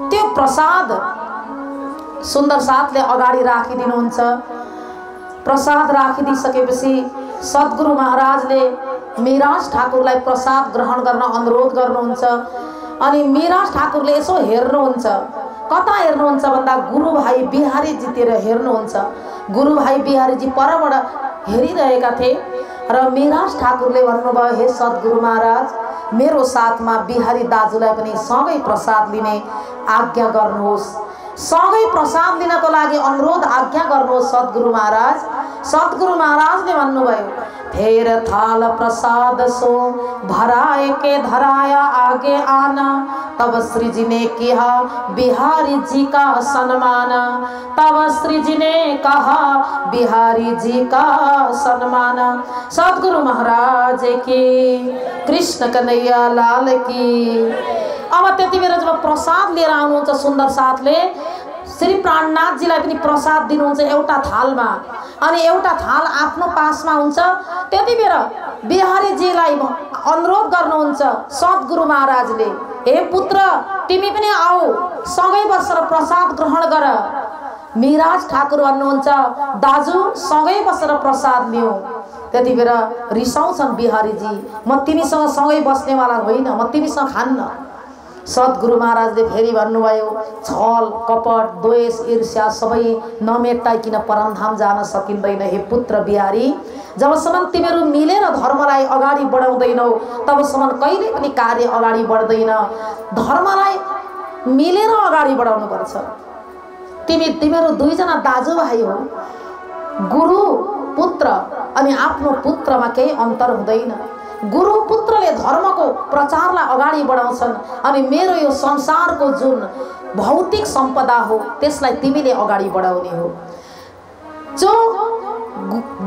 त्यो प्रसाद सुन्दर साथले अगाडि राखिदिनुहुन्छ। प्रसाद राखिदिसकेपछि सद्गुरु महाराजले मिहिराज ठाकुरलाई प्रसाद ग्रहण गर्न अनुरोध गर्नुहुन्छ। अनि मिहिराज ठाकुरले यसो हेर्नुहुन्छ, कता हेर्नुहुन्छ भन्दा गुरु भाइ बिहारीजीतिर हेर्नुहुन्छ। गुरु भाइ बिहारीजी परबाट हेरिरहेका थिए र मिहिराज ठाकुरले भन्नुभयो, हे सद्गुरु महाराज, मेरो साथमा बिहारी दाजुलाई पनि सँगै प्रसाद लिने आज्ञा गर्नुहोस्। सँगै प्रसाद लिनको लागि अनुरोध आज्ञा गर्नुहोस् सद्गुरु महाराज। सद्गुरु महाराजले भन्नुभयो, फेर थाल प्रसाद सो भराए के धराया आगे आना। तब श्री जी ने कहा बिहारी जी का सम्मान। तब श्री जी ने कहा बिहारी जी का सम्मान। सद्गुरु महाराज की, कृष्ण कन्हैया लाल की। अब त्यति बेला जब प्रसाद लिएर आउनुहुन्छ सुन्दर साथले, श्री प्राणनाथजीलाई पनि प्रसाद दिनुहुन्छ एउटा थालमा। अनि एउटा थाल आफ्नो पासमा हुन्छ। त्यति बेला बिहारीजीलाई अनुरोध गर्नुहुन्छ सद्गुरु महाराजले, हे पुत्र, तिमी पनि आऊ, सँगै बसेर प्रसाद ग्रहण गर। मिहिराज ठाकुर भन्नुहुन्छ, दाजु सँगै बसेर प्रसाद लिऊ। त्यति बेला रिसाउँछन् बिहारीजी, म तिमीसँग सँगै बस्नेवाला होइन, म तिमीसँग खान्न। सद्गुरु महाराजले फेरि भन्नुभयो, छल कपट द्वेष ईर्ष्या सबै नमेटाइकन परमधाम जान सकिँदैन। हे पुत्र बिहारी, जबसम्म तिमीहरू मिलेर धर्मलाई अगाडि बढाउँदैनौ तबसम्म कहिले पनि कार्य अगाडि बढ्दैन। धर्मलाई मिलेर अगाडि बढाउनुपर्छ। तिमीहरू दुईजना दाजुभाइ हो। गुरु पुत्र अनि आफ्नो पुत्रमा केही अन्तर हुँदैन। गुरु पुत्रले धर्मको प्रचारलाई अगाडि बढाउँछन् अनि मेरो यो संसारको जुन भौतिक सम्पदा हो त्यसलाई तिमीले अगाडि बढाउने हो।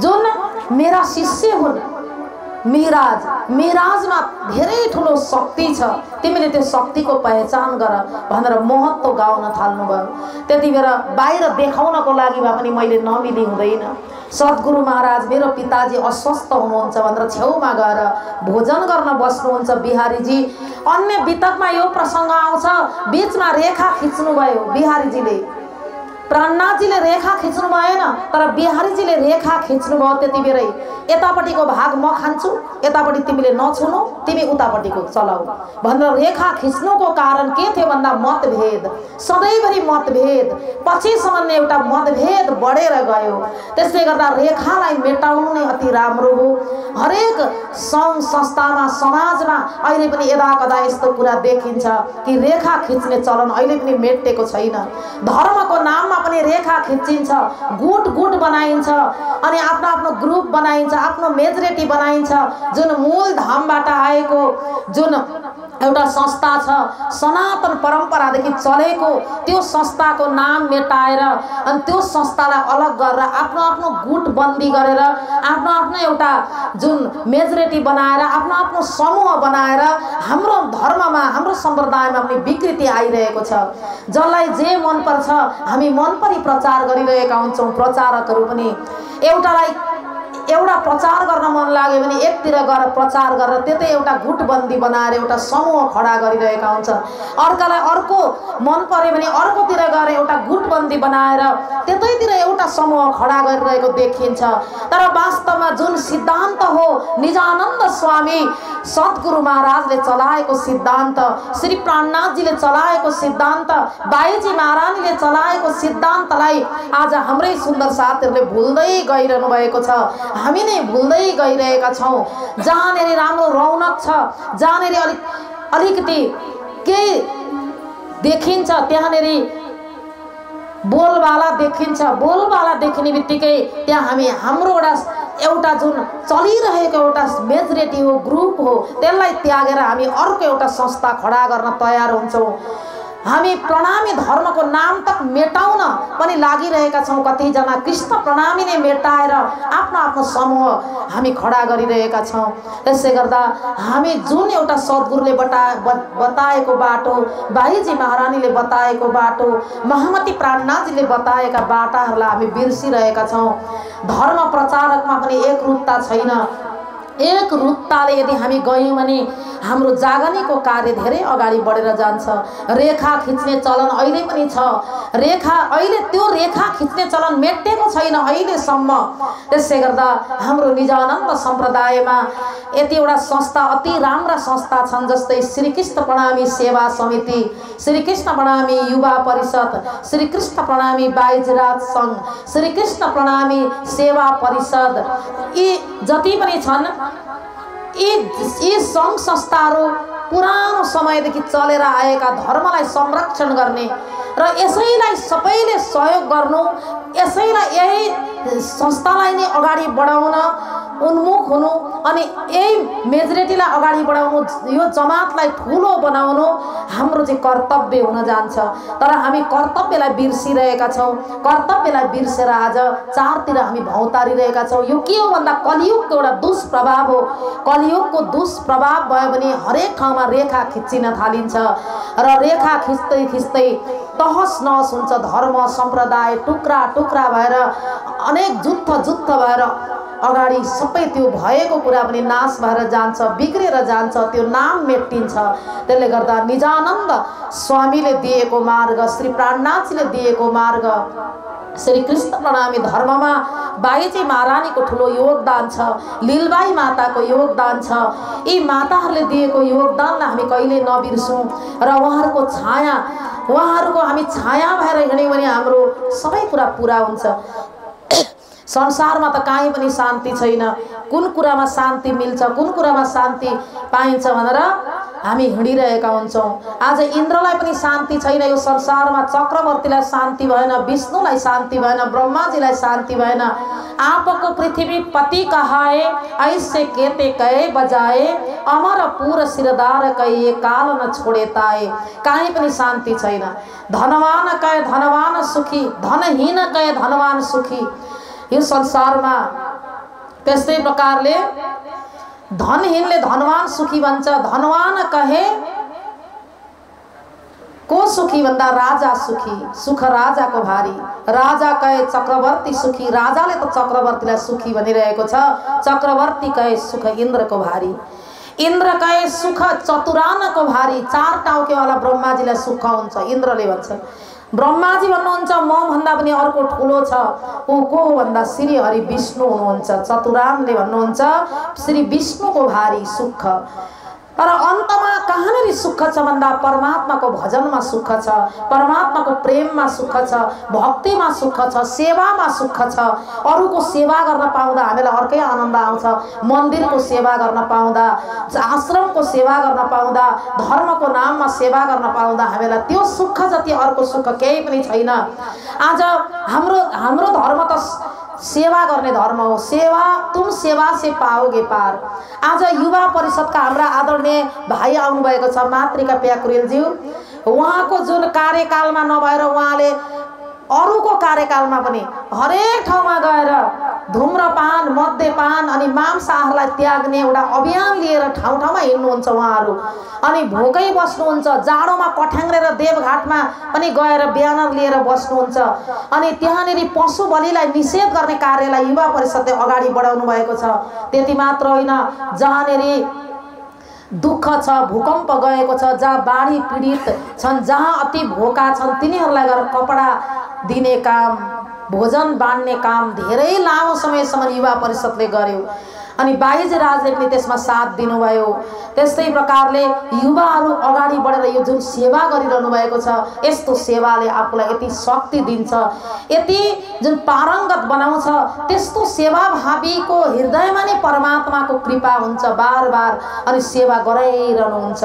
जुन मेरा शिष्य हुन् मिहिराजमा धेरै ठुलो शक्ति छ, तिमीले त्यो शक्तिको पहिचान गर भनेर महत्त्व गाउन थाल्नुभयो। त्यति बेला बाहिर देखाउनको लागि भए पनि मैले नमिली हुँदैन। सद्गुरु महाराज मेरो पिताजी अस्वस्थ हुनुहुन्छ भनेर छेउमा गएर भोजन गर्न बस्नुहुन्छ बिहारीजी। अन्य वितकमा यो प्रसङ्ग आउँछ, बीचमा रेखा खिच्नुभयो बिहारीजीले। प्राणनाथजीले रेखा खिच्नु भएन, तर बिहारीजीले रेखा खिच्नुभयो। त्यति बेरै यतापट्टिको भाग म खान्छु, यतापट्टि तिमीले नछुनु, तिमी उतापट्टिको चलाऊ भनेर रेखा खिच्नुको कारण के थियो भन्दा मतभेद, सधैँभरि मतभेद। पछिसम्म एउटा मतभेद बढेर गयो। त्यसले गर्दा रेखालाई मेटाउनु नै अति राम्रो हो। हरेक सङ्घ संस्थामा समाजमा अहिले पनि यदाकदा यस्तो कुरा देखिन्छ कि रेखा खिच्ने चलन अहिले पनि मेटेको छैन। धर्मको नाममा पनि रेखा खिचिन्छ, गुट गुट बनाइन्छ, अनि आफ्नो आफ्नो ग्रुप बनाइन्छ, आफ्नो मेजोरिटी बनाइन्छ। जुन मूल धामबाट आएको जुन एउटा संस्था छ, सनातन परम्परादेखि चलेको, त्यो संस्थाको नाम मेटाएर अनि त्यो संस्थालाई अलग गरेर आफ्नो आफ्नो गुट बन्दी गरेर आफ्नो आफ्नो एउटा जुन मेजोरिटी बनाएर आफ्नो आफ्नो समूह बनाएर हाम्रो धर्ममा, हाम्रो सम्प्रदायमा पनि विकृति आइरहेको छ। जसलाई जे मनपर्छ हामी मनपरी प्रचार गरिरहेका हुन्छौँ। प्रचारकहरू पनि एउटा प्रचार गर्न मन लाग्यो भने एकतिर गएर प्रचार गरेर त्यतै एउटा गुटबन्दी बनाएर एउटा समूह खडा गरिरहेका हुन्छन्। अर्कालाई अर्को मन पर्यो भने अर्कोतिर गएर एउटा गुटबन्दी बनाएर त्यतैतिर एउटा समूह खडा गरिरहेको देखिन्छ। तर वास्तवमा जुन सिद्धान्त हो, निजानन्द स्वामी सद्गुरु महाराजले चलाएको सिद्धान्त, श्री प्राणनाथजीले चलाएको सिद्धान्त, बाईजी महारानीले चलाएको सिद्धान्तलाई आज हाम्रै सुन्दर साथीहरूले भुल्दै गइरहनु भएको छ। हामी नै भुल्दै गइरहेका छौँ। जहाँनेरि राम्रो रौनक छ, जहाँनेरि अलिकति केही देखिन्छ त्यहाँनेरि बोलबाला देखिन्छ। बोलबाला देखिने बित्तिकै त्यहाँ हामी हाम्रो एउटा जुन चलिरहेको एउटा मेजोरिटी हो, ग्रुप हो, त्यसलाई त्यागेर हामी अर्को एउटा संस्था खडा गर्न तयार हुन्छौँ। हामी प्रणामी धर्मको नाम तक मेटाउन पनि लागिरहेका छौँ। कतिजना कृष्ण प्रणामी नै मेटाएर आफ्नो आफ्नो समूह हामी खडा गरिरहेका छौँ। त्यसले गर्दा हामी जुन एउटा सद्गुरुले बताएको बाटो, बाईजी महारानीले बताएको बाटो, महामती प्राणनाथजीले बताएका बाटाहरूलाई हामी बिर्सिरहेका छौँ। धर्म प्रचारकमा पनि एकरूपता छैन। एक रूपताले यदि हामी गयौँ भने हाम्रो जागनीको कार्य धेरै अगाडि बढेर जान्छ। रेखा खिच्ने चलन अहिले पनि छ। अहिले त्यो रेखा खिच्ने चलन मेटेको छैन अहिलेसम्म। त्यसले गर्दा हाम्रो निजानन्द सम्प्रदायमा यतिवटा संस्था, अति राम्रा संस्था छन्, जस्तै श्रीकृष्ण प्रणामी सेवा समिति, श्रीकृष्ण प्रणामी युवा परिषद, श्रीकृष्ण प्रणामी बाईजराज सङ्घ, श्रीकृष्ण प्रणामी सेवा परिषद, यी जति पनि छन्, यी सङ्घ संस्थाहरू पुरानो समयदेखि चलेर आएका धर्मलाई संरक्षण गर्ने र यसैलाई सबैले सहयोग गर्नु, यसैलाई यही संस्थालाई नै अगाडि बढाउन उन्मुख हुनु अनि यही मेजोरिटीलाई अगाडि बढाउनु, यो जमातलाई ठुलो बनाउनु हाम्रो चाहिँ कर्तव्य हुन जान्छ। तर हामी कर्तव्यलाई बिर्सिरहेका छौँ। कर्तव्यलाई बिर्सेर आज चारतिर हामी भौतारिरहेका छौँ। यो के हो भन्दा कलियुगको एउटा दुष्प्रभाव हो। कलियुगको दुष्प्रभाव भयो भने हरेक ठाउँमा रेखा खिच्चिन थालिन्छ र रेखा खिच्दै खिच्दै तहस नहस हुन्छ। धर्म सम्प्रदाय टुक्रा टुक्रा भएर अनेक जुत्थ भएर अगाडि सबै त्यो भएको कुरा पनि नाश भएर जान्छ, बिग्रेर जान्छ, त्यो नाम मेटिन्छ। त्यसले गर्दा निजानन्द स्वामीले दिएको मार्ग, श्री प्राणनाथजीले दिएको मार्ग, श्री कृष्ण प्रणामी धर्ममा बाईजी महारानीको ठुलो योगदान छ, लीलबाई माताको योगदान छ। यी माताहरूले दिएको योगदानलाई हामी कहिले नबिर्सौँ र उहाँहरूको छाया, उहाँहरूको हामी छाया भएर हिँड्यौँ भने हाम्रो सबै कुरा पुरा हुन्छ। संसारमा त कहीँ पनि शान्ति छैन। कुन कुरामा शान्ति मिल्छ, कुन कुरामा शान्ति पाइन्छ भनेर हामी हिँडिरहेका हुन्छौँ। आज इन्द्रलाई पनि शान्ति छैन यो संसारमा। चक्रवर्तीलाई शान्ति भएन, विष्णुलाई शान्ति भएन, ब्रह्माजीलाई शान्ति भएन। आपको पृथ्वी पति कहाए, ऐसे केते कहे बजाए, अमर पूर सिरदार कहिए, काल न छोडे ताए। कहीँ पनि शान्ति छैन। धनवान कहे धनवान सुखी, धनहीन कहे धनवान सुखी। यो संसारमा त्यस्तै प्रकारले धनहीनले धनवान सुखी भन्छ, धनवान कहे को सुखी भन्दा राजा सुखी, सुख राजाको भारी। राजा कहे चक्रवर्ती सुखी, राजाले त चक्रवर्तीलाई सुखी भनिरहेको छ। चक्रवर्ती कहे सुख इन्द्रको भारी। इन्द्र कहे सुख चतुरानको भारी। 4 टाउकेवाला ब्रह्माजीलाई सुख हुन्छ, इन्द्रले भन्छ। ब्रह्माजी भन्नुहुन्छ म भन्दा पनि अर्को ठुलो छ, ऊ को हो भन्दा श्री हरि विष्णु हुनुहुन्छ। चतुरानले भन्नुहुन्छ श्री विष्णुको भारी सुख। तर अन्तमा कहाँनिर सुख छ भन्दा परमात्माको भजनमा सुख छ, परमात्माको प्रेममा सुख छ, भक्तिमा सुख छ, सेवामा सुख छ। अरूको सेवा गर्न पाउँदा हामीलाई अर्कै आनन्द आउँछ। मन्दिरको सेवा गर्न पाउँदा, आश्रमको सेवा गर्न पाउँदा, धर्मको नाममा सेवा गर्न पाउँदा हामीलाई त्यो सुख जति अर्को सुख केही पनि छैन। आज हाम्रो धर्म त सेवा गर्ने धर्म हो। सेवा तुम सेवा से पाओगे पार। आज युवा परिषदका हाम्रा आदरणीय भाइ आउनुभएको छ मातृका प्याकुरेलज्यू। उहाँको जुन कार्यकालमा नभएर उहाँले अरूको कार्यकालमा पनि हरेक ठाउँमा गएर धुम्रपान, मद्यपान अनि मांसाहारलाई त्याग्ने एउटा अभियान लिएर ठाउँ ठाउँमा हिँड्नुहुन्छ उहाँहरू। अनि भोकै बस्नुहुन्छ, जाडोमा कठ्याङ्ग्रेर देवघाटमा पनि गएर ब्यानर लिएर बस्नुहुन्छ। अनि त्यहाँनिर पशु बलिलाई निषेध गर्ने कार्यलाई युवा परिषदले अगाडि बढाउनु भएको छ। त्यति मात्र होइन, जहाँनिर दुःख छ, भूकम्प गएको छ, जहाँ बाढी पीडित छन्, जहाँ अति भोका छन्, तिनीहरूलाई गएर कपडा दिने काम, भोजन बाँड्ने काम धेरै लामो समयसम्म युवा परिषदले गर्यो। अनि बाइज राजले पनि त्यसमा साथ दिनुभयो। त्यस्तै प्रकारले युवाहरू अगाडि बढेर यो जुन सेवा गरिरहनु भएको छ, यस्तो सेवाले आफूलाई यति शक्ति दिन्छ, यति जुन पारङ्गत बनाउँछ। त्यस्तो सेवाभावीको हृदयमा नै परमात्माको कृपा हुन्छ बार बार, अनि सेवा गराइरहनुहुन्छ।